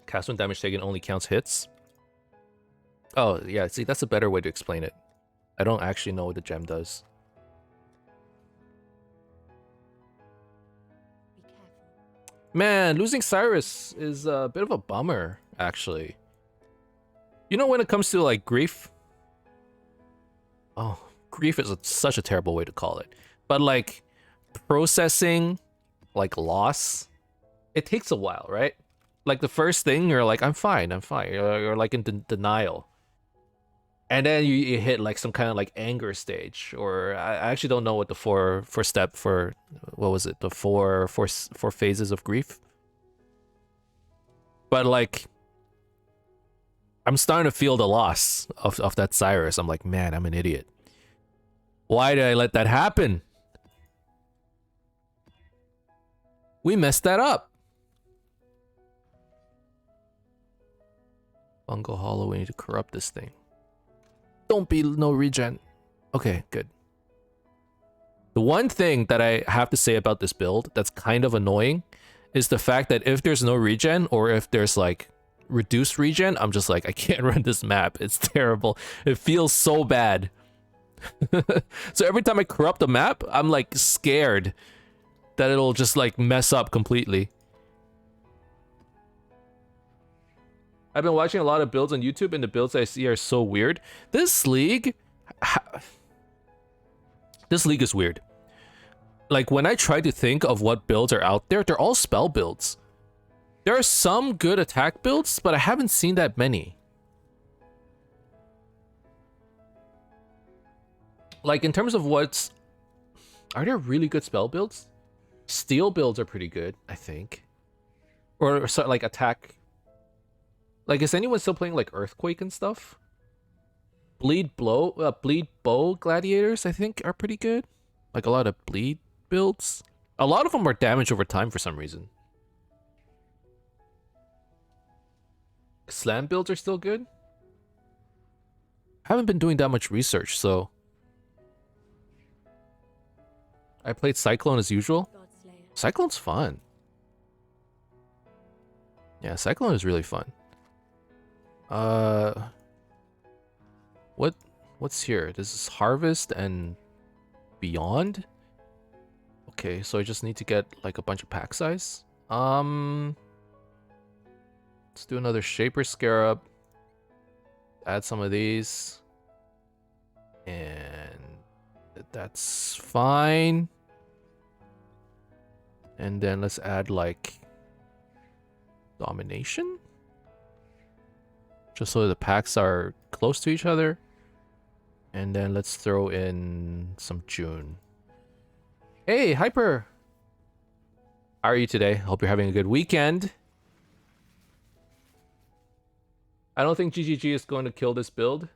Cast when damage taken only counts hits? Oh, yeah, see, that's a better way to explain it. I don't actually know what the gem does. Man, losing Cyrus is a bit of a bummer, actually. You know, when it comes to, like, grief? Oh, grief is such a terrible way to call it. But, like, processing, like, loss, it takes a while, right? Like the first thing, you're like, I'm fine, I'm fine. You're like in denial. And then you hit like some kind of like anger stage, or I actually don't know what the four step for, what was it, the four phases of grief. But like, I'm starting to feel the loss of that Cyrus. I'm like, man, I'm an idiot. Why did I let that happen? We messed that up. Bungo Hollow, we need to corrupt this thing. Don't be no regen. Okay, good. The one thing that I have to say about this build that's kind of annoying is the fact that if there's no regen, or if there's like reduced regen, I'm just like, I can't run this map. It's terrible. It feels so bad. So every time I corrupt the map, I'm like scared that it'll just like mess up completely. I've been watching a lot of builds on YouTube, and the builds I see are so weird. This league is weird. Like, when I try to think of what builds are out there, they're all spell builds. There are some good attack builds, but I haven't seen that many. Like, in terms of what's... Are there really good spell builds? Steel builds are pretty good, I think. Or, so, like, attack... Like, is anyone still playing, like, Earthquake and stuff? Bleed Bow Gladiators, I think, are pretty good. Like, a lot of bleed builds. A lot of them are damage over time for some reason. Slam builds are still good. I haven't been doing that much research, so... I played Cyclone as usual. Cyclone's fun. Yeah, Cyclone is really fun. What's here? This is Harvest and Beyond. Okay, so I just need to get like a bunch of pack size. Let's do another Shaper Scarab. Add some of these. And that's fine. And then let's add like Domination. Just so the packs are close to each other. And then let's throw in some June. Hey, Hyper! How are you today? Hope you're having a good weekend. I don't think GGG is going to kill this build.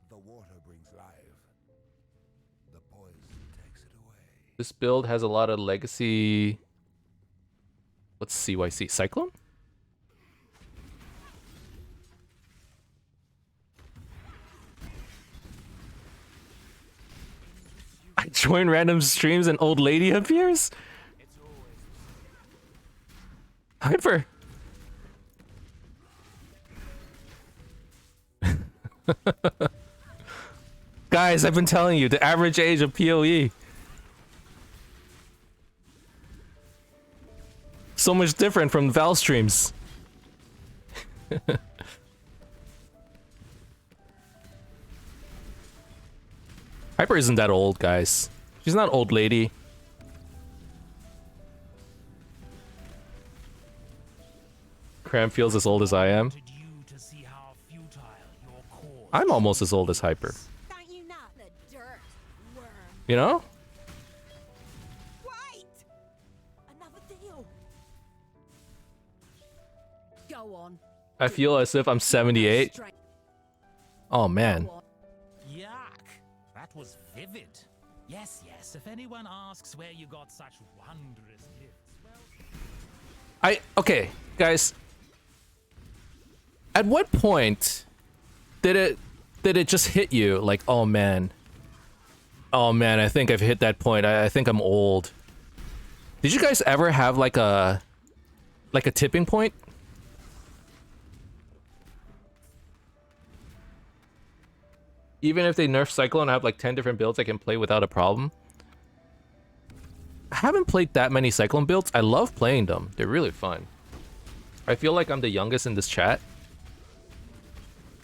The water brings life. The poison takes it away. This build has a lot of legacy... What's CYC? Cyclone? I join random streams and old lady appears? Hyper! Guys, I've been telling you, the average age of PoE. So much different from Val streams. Hyper isn't that old, guys. She's not old lady. Cram feels as old as I am. I'm almost as old as Hyper. You know? I feel as if I'm 78. Oh man. Yuck. That was vivid. Yes, yes. If anyone asks where you got such wondrous gifts, well... Okay, guys. At what point did it just hit you like, oh man, I think I've hit that point. I think I'm old. Did you guys ever have like a tipping point? Even if they nerf Cyclone, I have like 10 different builds I can play without a problem. I haven't played that many Cyclone builds. I love playing them. They're really fun. I feel like I'm the youngest in this chat.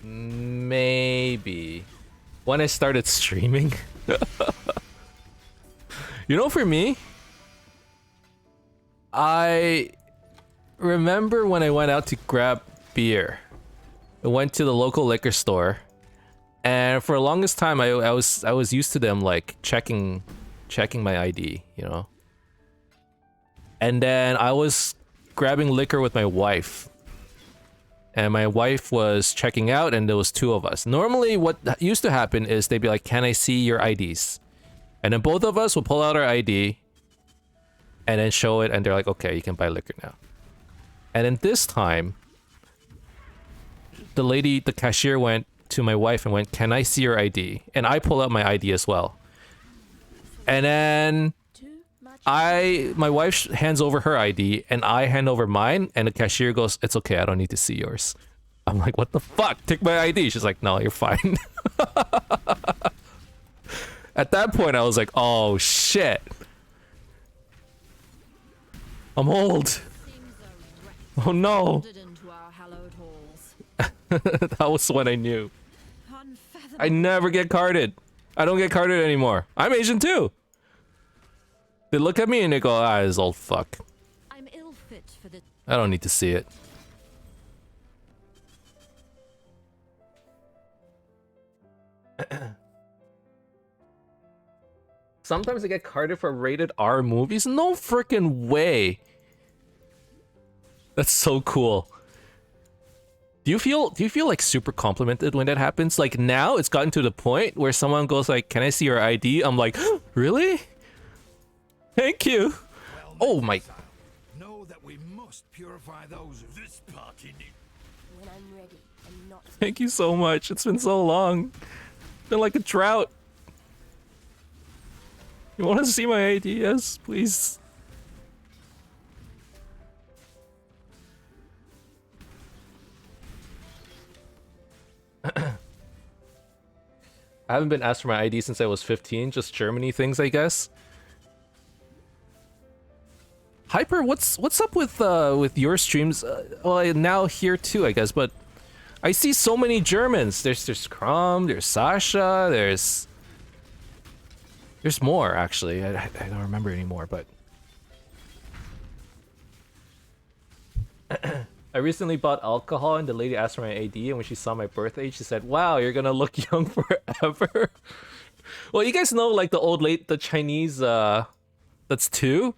Maybe. When I started streaming. You know, for me, I remember when I went out to grab beer. I went to the local liquor store, and for the longest time, I was used to them like checking my ID, you know. And then I was grabbing liquor with my wife, and my wife was checking out, and there was two of us. Normally, what used to happen is they'd be like, "Can I see your IDs?" And then both of us will pull out our ID, and then show it, and they're like, "Okay, you can buy liquor now." And then this time, the cashier went to my wife and went, "Can I see your ID?" And I pull out my ID as well. And then my wife hands over her ID, and I hand over mine, and the cashier goes, "It's okay, I don't need to see yours." I'm like, "What the fuck? Take my ID." She's like, "No, you're fine." At that point, I was like, "Oh shit. I'm old. Oh no." That was when I knew. I never get carded. I don't get carded anymore. I'm Asian too. They look at me and they go, "Ah, this old fuck. I'm ill fit for the I don't need to see it." Sometimes I get carded for rated R movies. No freaking way. That's so cool. Do you feel like super complimented when that happens? Like now it's gotten to the point where someone goes like, "Can I see your ID?" I'm like, "Really? Thank you." Oh my. Know that we must purify those of this party need. when I'm ready and not Thank you so much. It's been so long. Been like a drought. You want to see my ID? Yes, please. I haven't been asked for my ID since I was 15. Just Germany things, I guess. Hyper, what's up with your streams? Well, now here too, I guess. But I see so many Germans. There's Crom, there's Sasha, there's more actually. I don't remember anymore, but I recently bought alcohol, and the lady asked for my ID, and when she saw my birth age, she said, "Wow, you're gonna look young forever." Well, you guys know like the Chinese that's two.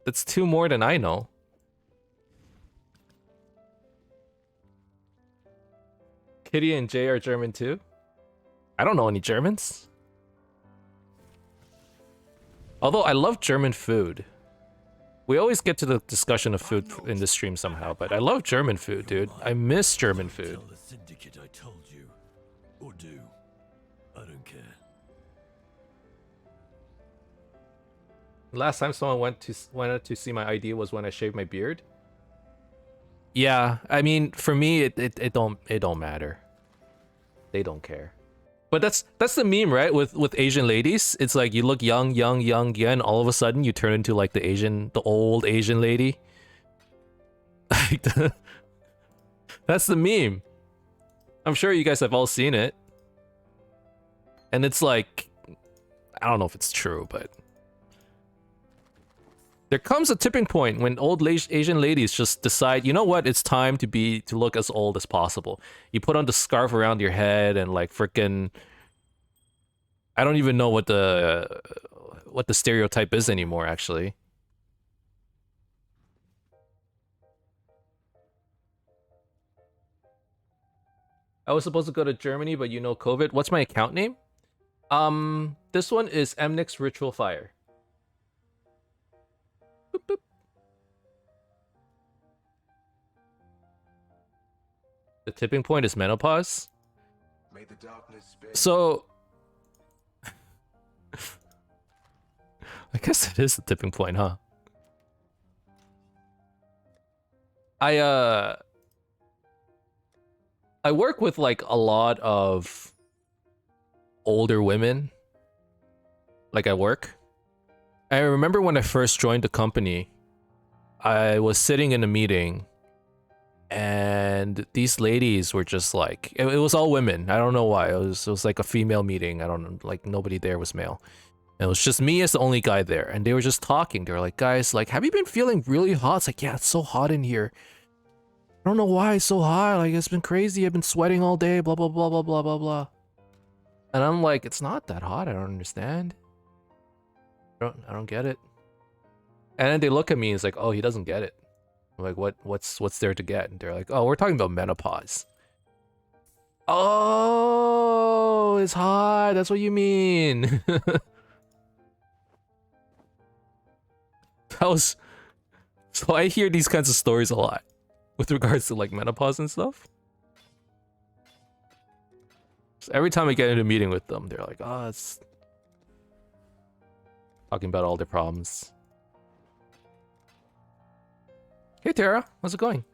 That's two more than I know. Kitty and Jay are German too. I don't know any Germans. Although I love German food. We always get to the discussion of food in this stream somehow, but I love German food, dude. I miss German food. Tell the syndicate I told you, or do. I don't care. Last time someone wanted to see my ID was when I shaved my beard. Yeah, I mean, for me, it don't matter. They don't care. But that's the meme, right? With Asian ladies, it's like you look young, and all of a sudden you turn into like the old Asian lady. Like that's the meme. I'm sure you guys have all seen it. And it's like, I don't know if it's true, but there comes a tipping point when old Asian ladies just decide, you know what, it's time to look as old as possible. You put on the scarf around your head and like freaking, I don't even know what the stereotype is anymore, actually. I was supposed to go to Germany, but you know COVID. What's my account name? This one is Emnix Ritual Fire. Boop, boop. The tipping point is menopause. May the darkness spare. So, I guess it is the tipping point, huh? I work with like a lot of older women, like at work. I remember when I first joined the company, I was sitting in a meeting and these ladies were just like, it was all women. I don't know why. It was like a female meeting. I don't know, like nobody there was male. And it was just me as the only guy there, and they were just talking. They were like, guys, like, have you been feeling really hot? It's like, yeah, it's so hot in here. I don't know why it's so hot. Like, it's been crazy. I've been sweating all day, blah, blah, blah, blah, blah, blah, blah. And I'm like, it's not that hot. I don't understand. I don't get it. And then they look at me and it's like, oh, he doesn't get it. I'm like, what's there to get? And they're like, oh, we're talking about menopause. Oh, it's hot. That's what you mean. That was... So I hear these kinds of stories a lot with regards to like menopause and stuff. So every time I get into a meeting with them, they're like, oh, it's... Talking about all their problems. Hey Tara, how's it going?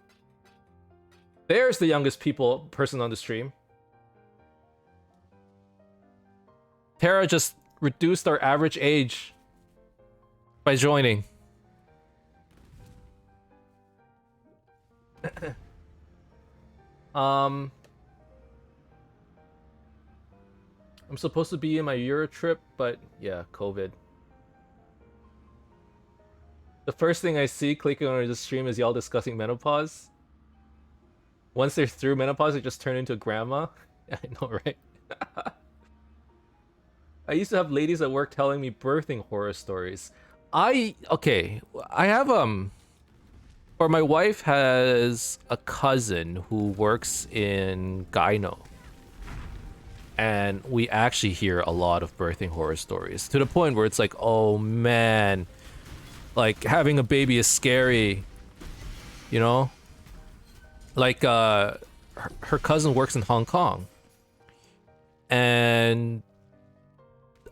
There's the youngest person on the stream. Tara just reduced our average age by joining. I'm supposed to be in my Euro trip, but yeah, COVID. The first thing I see clicking on the stream is y'all discussing menopause. Once they're through menopause, they just turn into a grandma. I know, right? I used to have ladies at work telling me birthing horror stories. I have or my wife has a cousin who works in gyno. And we actually hear a lot of birthing horror stories to the point where it's like, oh man, like having a baby is scary, you know? Like her cousin works in Hong Kong. And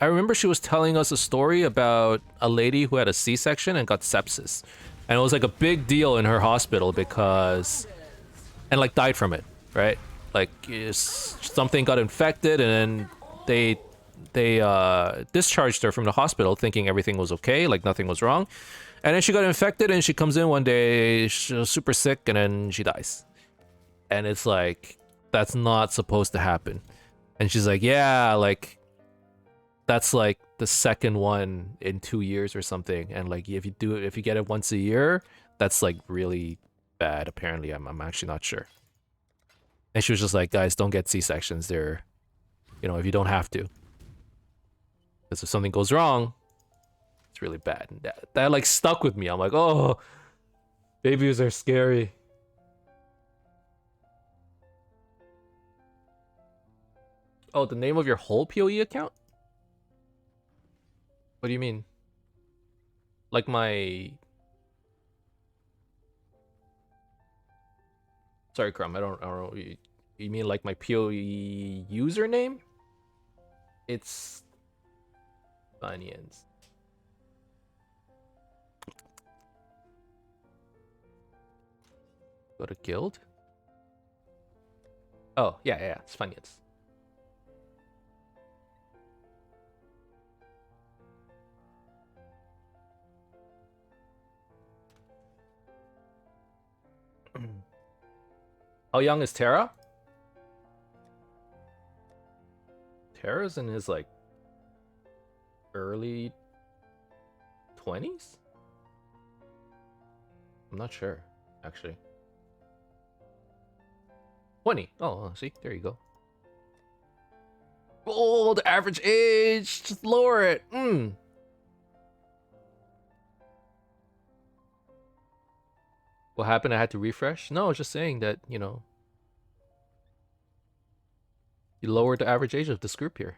I remember she was telling us a story about a lady who had a C-section and got sepsis. And it was like a big deal in her hospital because... And like died from it, right? Like something got infected and then they discharged her from the hospital thinking everything was okay, like nothing was wrong. And then she got infected and she comes in one day, she was super sick, and then she dies. And it's like, that's not supposed to happen. And she's like, yeah, like, that's like the second one in 2 years or something. And like, if you get it once a year, that's like really bad, apparently. I'm actually not sure. And she was just like, guys, don't get C-sections. They're, you know, if you don't have to. Because if something goes wrong, it's really bad. And that like stuck with me. I'm like, oh, babies are scary. Oh, the name of your whole PoE account? What do you mean? Like my... Sorry, Crumb, I don't know. You mean like my PoE username? It's... Funyuns. Go to guild? Oh, yeah, it's Funyuns. How young is Terra? Terra's in his like early 20s? I'm not sure, actually. 20. Oh, see, there you go. Oh, the average age. Just lower it. What happened? I had to refresh? No, I was just saying that, you know, you lowered the average age of this group here.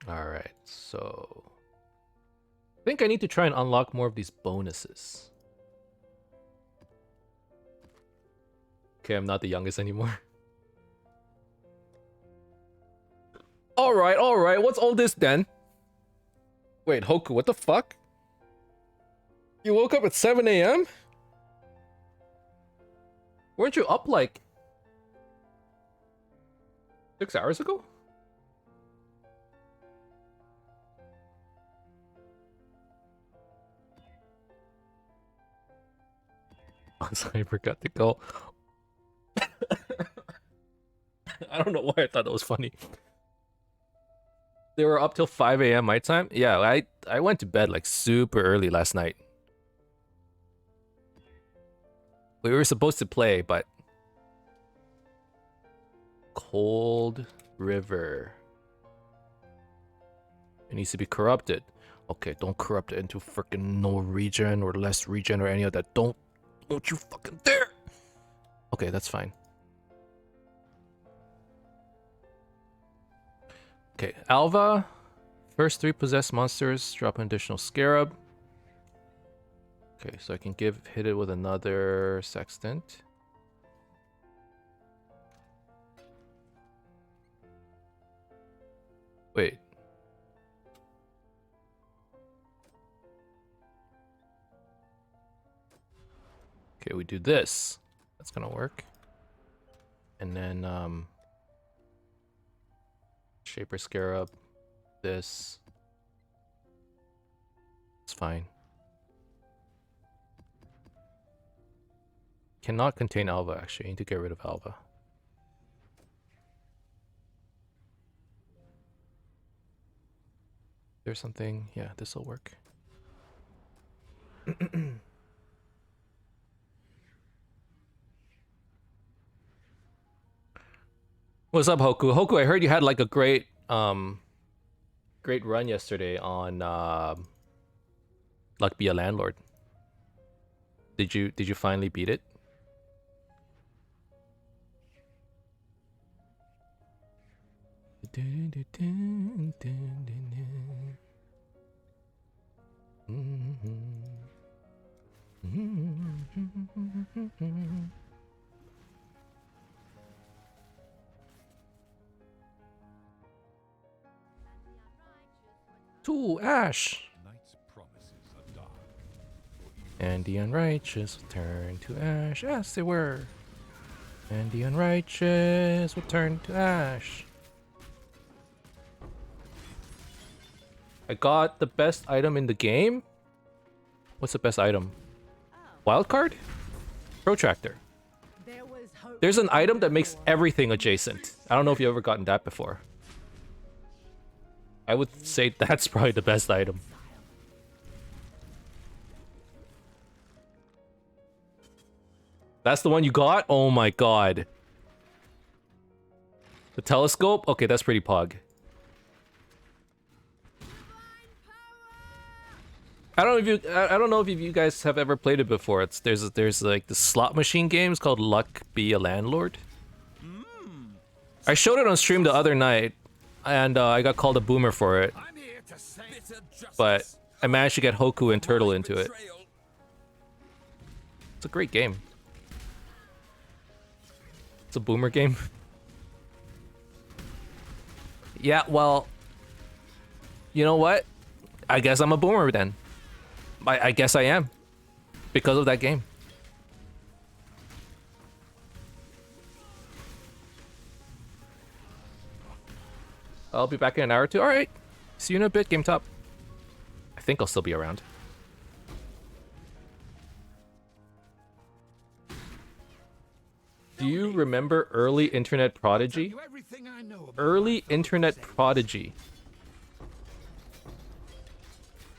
Alright, so... I think I need to try and unlock more of these bonuses. Okay, I'm not the youngest anymore. Alright, what's all this then? Wait, Hoku, what the fuck? You woke up at 7 a.m.? Weren't you up like 6 hours ago? I'm sorry, I forgot to go. I don't know why I thought that was funny. They were up till 5 a.m. my time. Yeah, I went to bed like super early last night. We were supposed to play, but Cold River. It needs to be corrupted. Okay, don't corrupt it into freaking no regen or less regen or any of that. Don't you fucking dare. Okay, that's fine. Okay, Alva. First 3 possessed monsters drop an additional scarab. Okay, so I can hit it with another sextant. Wait. Okay, we do this. That's gonna work. And then Shaper Scarab. This. It's fine. Cannot contain Alva, actually. I need to get rid of Alva. There's something. Yeah, this will work. What's up, Hoku? Hoku, I heard you had like a great run yesterday on Luck Be a Landlord. Did you finally beat it? To Ash. And the unrighteous will turn to ash. Yes, they were. And the unrighteous will turn to ash. I got the best item in the game. What's the best item? Wildcard? Protractor. There's an item that makes everything adjacent. I don't know if you've ever gotten that before. I would say that's probably the best item. That's the one you got? Oh my god. The telescope? Okay, that's pretty pog. I don't know if you guys have ever played it before. There's like the slot machine games called Luck Be a Landlord. I showed it on stream the other night, and I got called a boomer for it. But I managed to get Hoku and Turtle into it. It's a great game. It's a boomer game. Yeah, well, you know what? I guess I'm a boomer then. I guess I am. Because of that game. I'll be back in an hour or two. Alright. See you in a bit, Game Top. I think I'll still be around. Do you remember early internet prodigy? Early internet prodigy.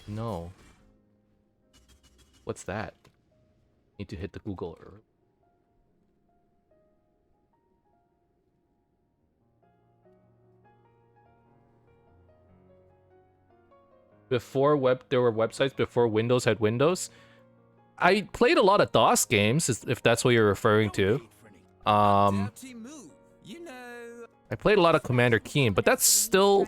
No. What's that? Need to hit the Google early. There were websites before Windows had Windows. I played a lot of DOS games, if that's what you're referring to. I played a lot of Commander Keen, but that's still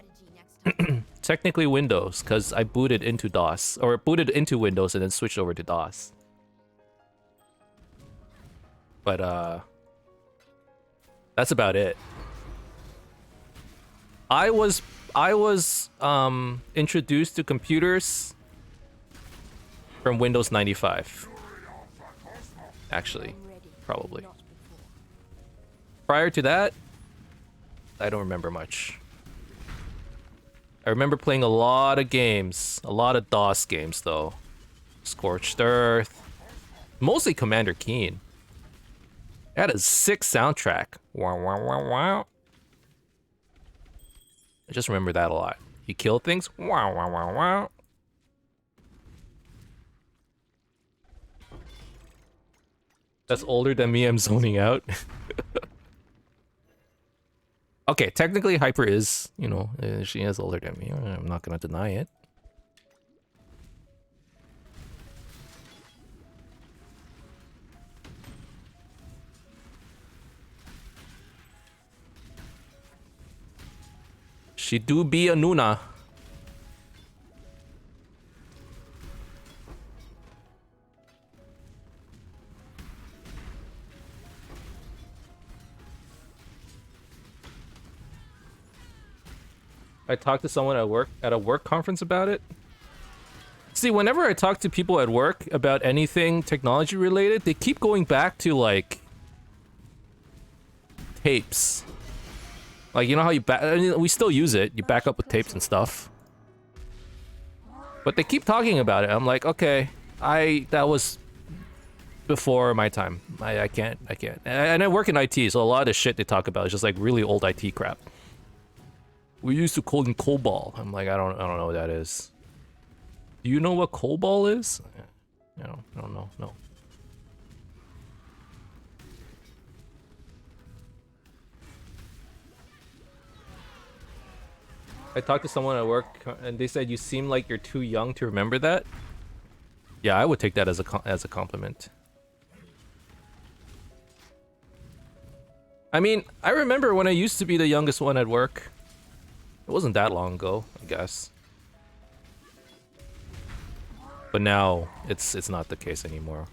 technically Windows, because I booted into DOS, or booted into Windows and then switched over to DOS. But that's about it. I was introduced to computers from Windows 95. Actually, probably. Prior to that, I don't remember much. I remember playing a lot of games. A lot of DOS games, though. Scorched Earth. Mostly Commander Keen. It had a sick soundtrack. Wow, wow, wow, wow. I just remember that a lot. You kill things. Wow, wow, wow, wow. That's older than me. I'm zoning out. Okay, technically Hyper is, you know, she is older than me. I'm not gonna deny it. She do be a Nuna. I talked to someone at a work conference about it. See, whenever I talk to people at work about anything technology related, they keep going back to like tapes. Like, you know how I mean, we still use it. You back up with tapes and stuff. But they keep talking about it. I'm like, okay, that was before my time. I can't. And I work in IT, so a lot of the shit they talk about is just like really old IT crap. We used to call it COBOL. I'm like, I don't know what that is. Do you know what COBOL is? No, I don't know. No. I talked to someone at work, and they said you seem like you're too young to remember that. Yeah, I would take that as a compliment. I mean, I remember when I used to be the youngest one at work. It wasn't that long ago, I guess. But now it's not the case anymore.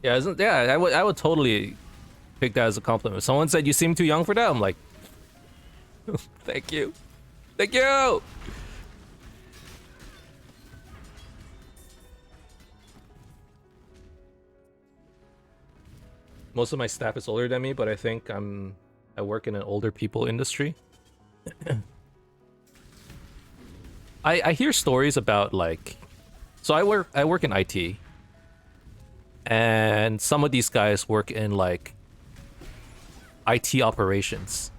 Yeah, I would totally take that as a compliment. If someone said you seem too young for that, I'm like, thank you. Thank you. Most of my staff is older than me, but I think I work in an older people industry. I hear stories about like, so I work in IT, and some of these guys work in like IT operations.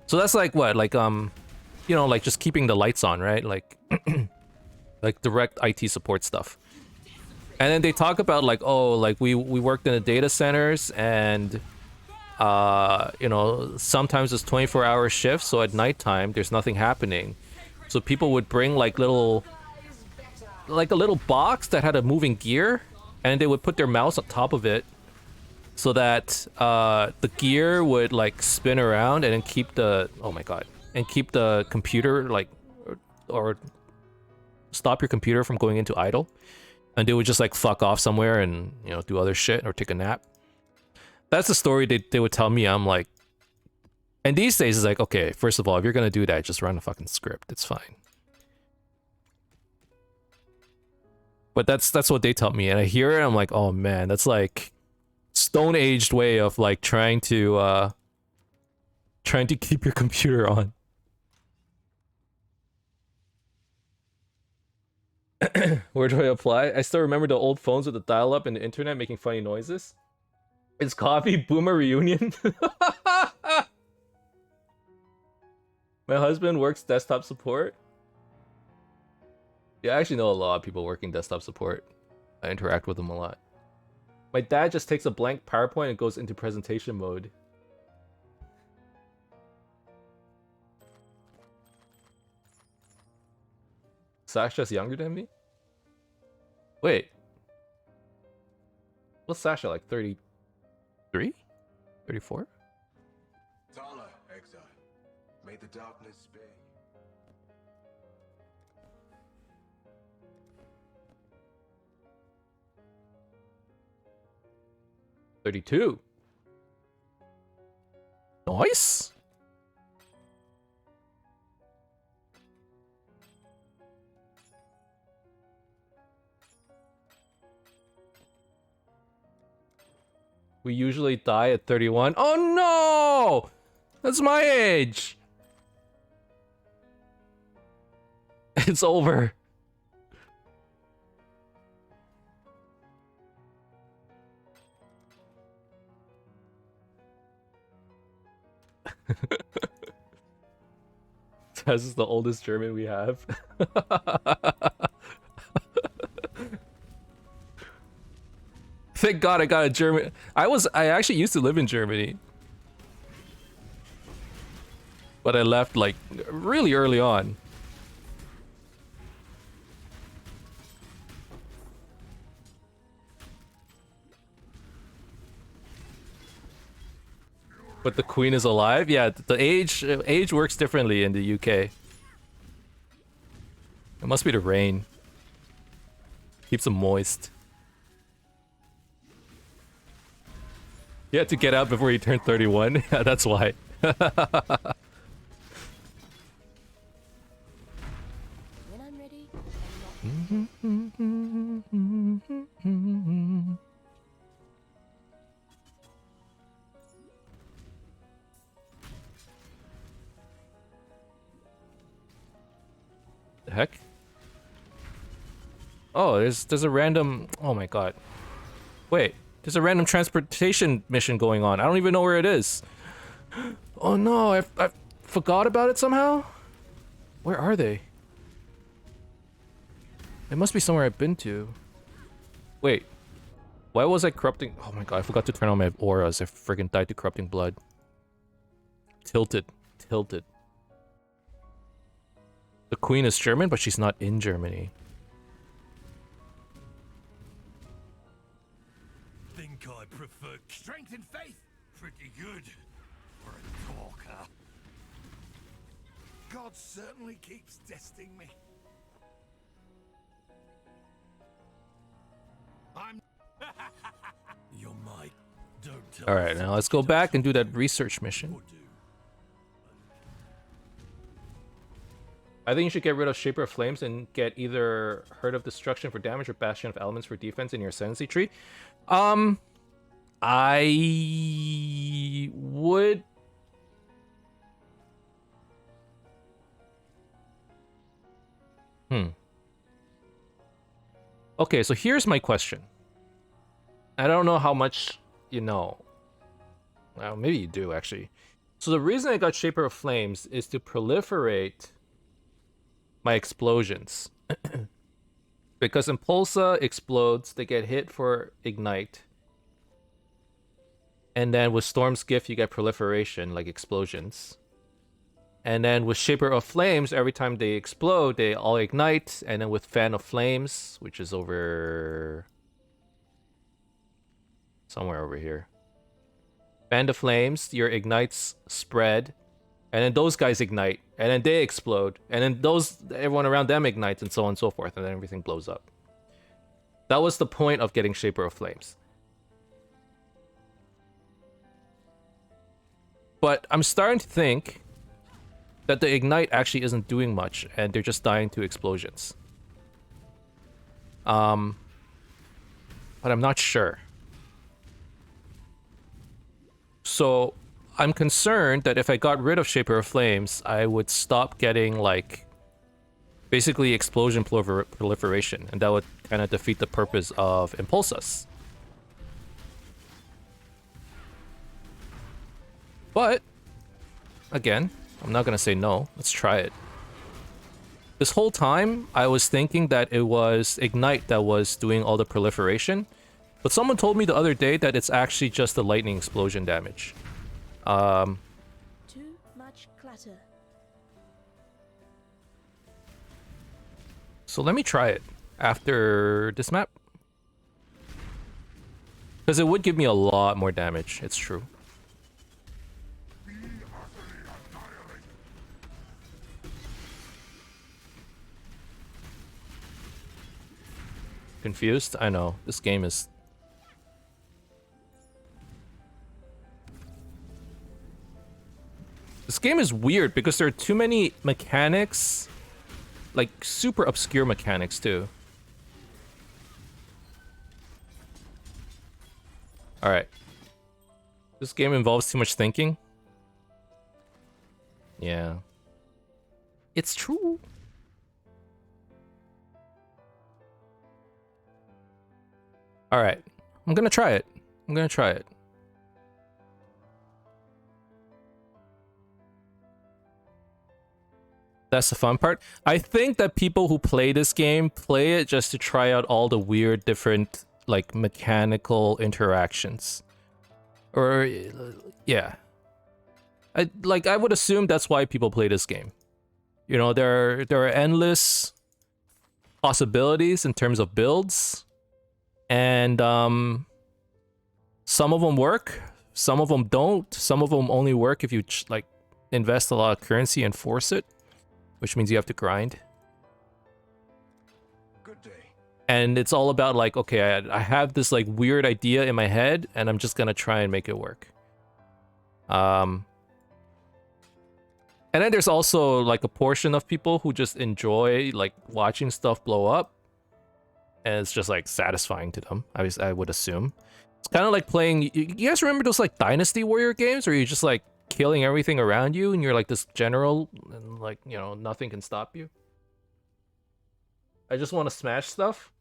So that's like what, like you know, like just keeping the lights on, right? Like like direct IT support stuff. And then they talk about like, oh, like we worked in the data centers, and you know, sometimes it's 24-hour shifts, so at nighttime there's nothing happening. So people would bring like a little box that had a moving gear, and they would put their mouse on top of it so that the gear would like spin around and then keep the keep the computer like or stop your computer from going into idle. And they would just like fuck off somewhere and, you know, do other shit or take a nap. That's the story they would tell me. I'm like, and these days it's like, okay, first of all, if you're gonna do that, just run a fucking script. It's fine. But that's what they tell me, and I hear it. I'm like, oh man, that's like stone aged way of like trying to keep your computer on. Where do I apply? I still remember the old phones with the dial-up and the internet making funny noises. Is coffee boomer reunion? My husband works desktop support. Yeah, I actually know a lot of people working desktop support. I interact with them a lot. My dad just takes a blank PowerPoint and goes into presentation mode. Sasha's younger than me? Wait. What's Sasha, like 33? 34? Tala, Exile. May the darkness spare you. 32. Nice. We usually die at 31. Oh no! That's my age. It's over. This is the oldest German we have. Thank God I got a German. I actually used to live in Germany. But I left like really early on. But the queen is alive? Yeah, the age works differently in the UK. It must be the rain. Keeps them moist. You had to get out before you turned 31? Yeah, that's why. When I'm ready, I'm not. The heck? Oh, there's a random... Oh my god. Wait, there's a random transportation mission going on. I don't even know where it is. Oh no, I forgot about it somehow? Where are they? It must be somewhere I've been to. Wait. Why was I corrupting... Oh my god, I forgot to turn on my auras. I friggin' died to corrupting blood. Tilted. Tilted. The queen is German, but she's not in Germany. Think I prefer strength and faith. Pretty good for a talker. God certainly keeps testing me. I'm. You're my. Don't tell. All right, now let's go back and do that research mission. Or do. I think you should get rid of Shaper of Flames and get either Herd of Destruction for damage or Bastion of Elements for defense in your Ascendancy tree. I would... Okay, so here's my question. I don't know how much you know. Well, maybe you do, actually. So the reason I got Shaper of Flames is to proliferate my explosions. Because Impulsa explodes, they get hit for Ignite. And then with Storm's Gift, you get proliferation, like explosions. And then with Shaper of Flames, every time they explode, they all ignite. And then with Fan of Flames, which is over... somewhere over here. Fan of Flames, your ignites spread. And then those guys ignite. And then they explode. And then everyone around them ignites, and so on and so forth. And then everything blows up. That was the point of getting Shaper of Flames. But I'm starting to think that the Ignite actually isn't doing much, and they're just dying to explosions. But I'm not sure. So I'm concerned that if I got rid of Shaper of Flames, I would stop getting, like, basically explosion proliferation, and that would kind of defeat the purpose of Impulsus. But, again, I'm not gonna say no. Let's try it. This whole time, I was thinking that it was Ignite that was doing all the proliferation. But someone told me the other day that it's actually just the lightning explosion damage. Too much clutter. So let me try it after this map. Because it would give me a lot more damage, it's true. Confused? I know. This game is... This game is weird because there are too many mechanics. Like, super obscure mechanics, too. Alright. This game involves too much thinking. Yeah. It's true. Alright. I'm gonna try it. I'm gonna try it. That's the fun part. I think that people who play this game play it just to try out all the weird different like mechanical interactions. Or yeah. I would assume that's why people play this game. You know, there are endless possibilities in terms of builds, and some of them work, some of them don't. Some of them only work if you like invest a lot of currency and force it, which means you have to grind. Good day. And it's all about like, okay, I have this like weird idea in my head, and I'm just gonna try and make it work. And then there's also like a portion of people who just enjoy like watching stuff blow up, and it's just like satisfying to them. I would assume it's kind of like playing. You guys remember those like Dynasty Warrior games where you're just like killing everything around you, and you're like this general, and like, you know, nothing can stop you. I just want to smash stuff.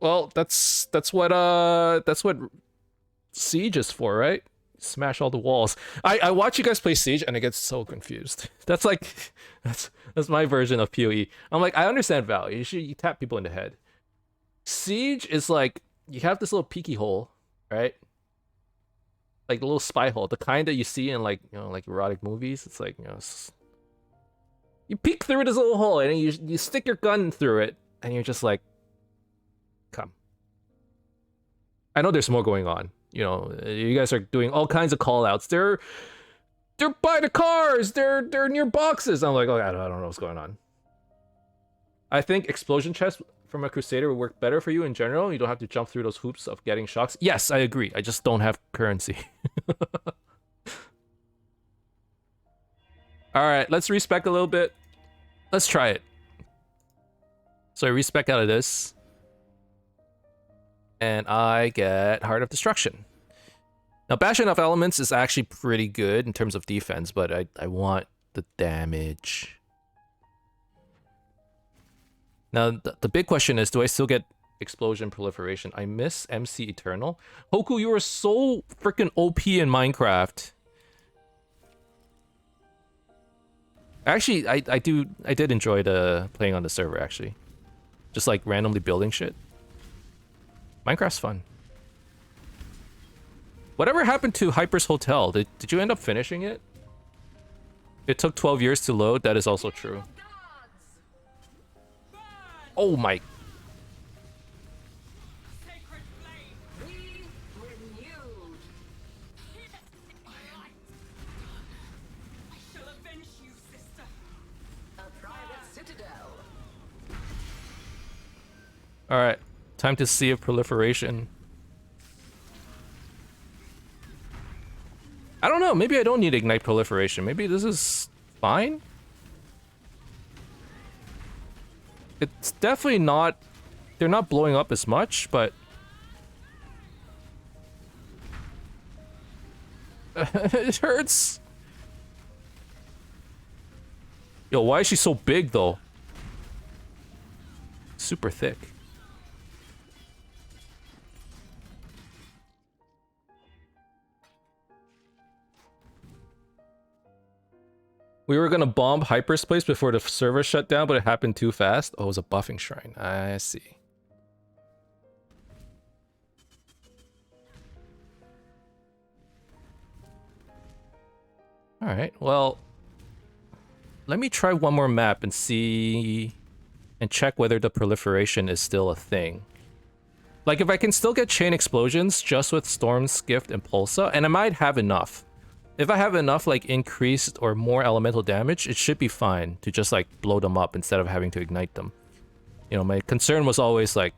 Well, that's what Siege is for, right? Smash all the walls. I watch you guys play Siege and I get so confused. That's like that's my version of PoE. I'm like, I understand value. You tap people in the head. Siege is like you have this little peeky hole, right? Like a little spy hole, the kind that you see in like, you know, like erotic movies. It's like, you know, you peek through this little hole and you stick your gun through it, and you're just like, come. I know there's more going on. You know, you guys are doing all kinds of call outs. They're by the cars. They're near boxes. I'm like, oh, I don't know what's going on. I think explosion chests from a Crusader would work better for you in general. You don't have to jump through those hoops of getting shocks. Yes, I agree. I just don't have currency. All right, let's respec a little bit. Let's try it. So I respec out of this. And I get Heart of Destruction. Now, Bashing Off Elements is actually pretty good in terms of defense, but I want the damage. Now, the big question is, do I still get Explosion Proliferation? I miss MC Eternal. Hoku, you are so freaking OP in Minecraft. Actually, I did enjoy playing on the server, actually. Just like randomly building shit. Minecraft's fun. Whatever happened to Hyper's Hotel? Did you end up finishing it? It took 12 years to load. That is also true. Oh my. All right. Time to see a proliferation. I don't know. Maybe I don't need Ignite Proliferation. Maybe this is fine. It's definitely not... They're not blowing up as much, but... it hurts. Yo, why is she so big, though? Super thick. We were gonna bomb Hyperspace before the server shut down, but it happened too fast. Oh, it was a buffing shrine. I see. Alright, well... let me try one more map and see... and check whether the proliferation is still a thing. Like, if I can still get Chain Explosions just with Storm's Gift and Pulsa, and I might have enough. If I have enough, like, increased or more elemental damage, it should be fine to just, like, blow them up instead of having to ignite them. You know, my concern was always, like...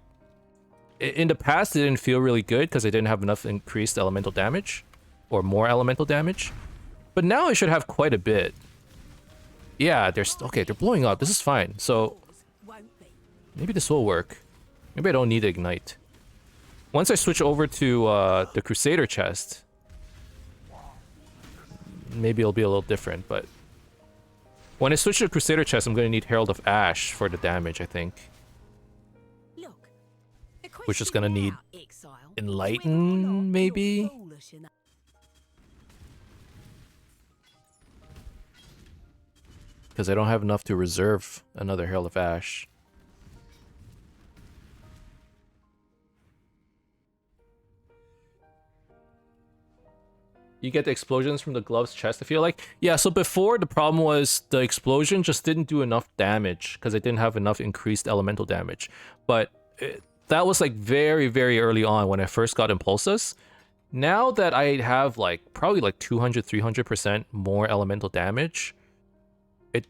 in the past, it didn't feel really good because I didn't have enough increased elemental damage. Or more elemental damage. But now I should have quite a bit. Yeah, okay, they're blowing up. This is fine. So... maybe this will work. Maybe I don't need to ignite. Once I switch over to the Crusader chest... maybe it'll be a little different, but... when I switch to the Crusader chest, I'm going to need Herald of Ash for the damage, I think. Look, Which is going to need Enlighten, maybe? because I don't have enough to reserve another Herald of Ash. You get the explosions from the gloves chest, I feel like. Yeah, so before the problem was the explosion just didn't do enough damage because it didn't have enough increased elemental damage. But that was like very, very early on when I first got Impulsus. Now that I have like probably like 200, 300% more elemental damage, it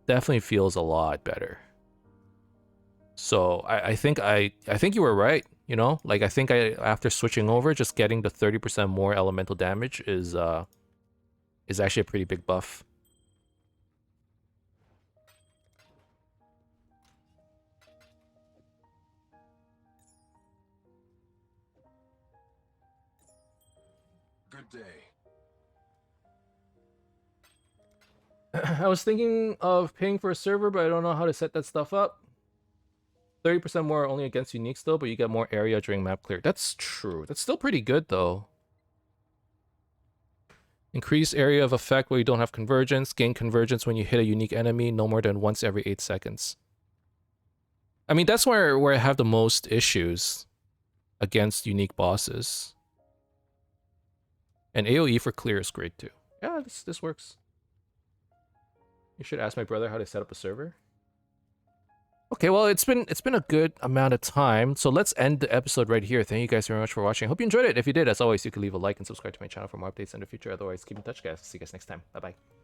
definitely feels a lot better. So I think you were right. You know, like I think after switching over, just getting the 30% more elemental damage is actually a pretty big buff. Good day. I was thinking of paying for a server, but I don't know how to set that stuff up. 30% more only against uniques though, but you get more area during map clear. That's true. That's still pretty good though. Increase area of effect where you don't have convergence. Gain convergence when you hit a unique enemy no more than once every 8 seconds. I mean, that's where I have the most issues against unique bosses. And AoE for clear is great too. Yeah, this works. You should ask my brother how to set up a server. Okay, well, it's been a good amount of time, so let's end the episode right here. Thank you guys very much for watching. Hope you enjoyed it. If you did, as always, you can leave a like and subscribe to my channel for more updates in the future. Otherwise, keep in touch, guys. See you guys next time. Bye-bye.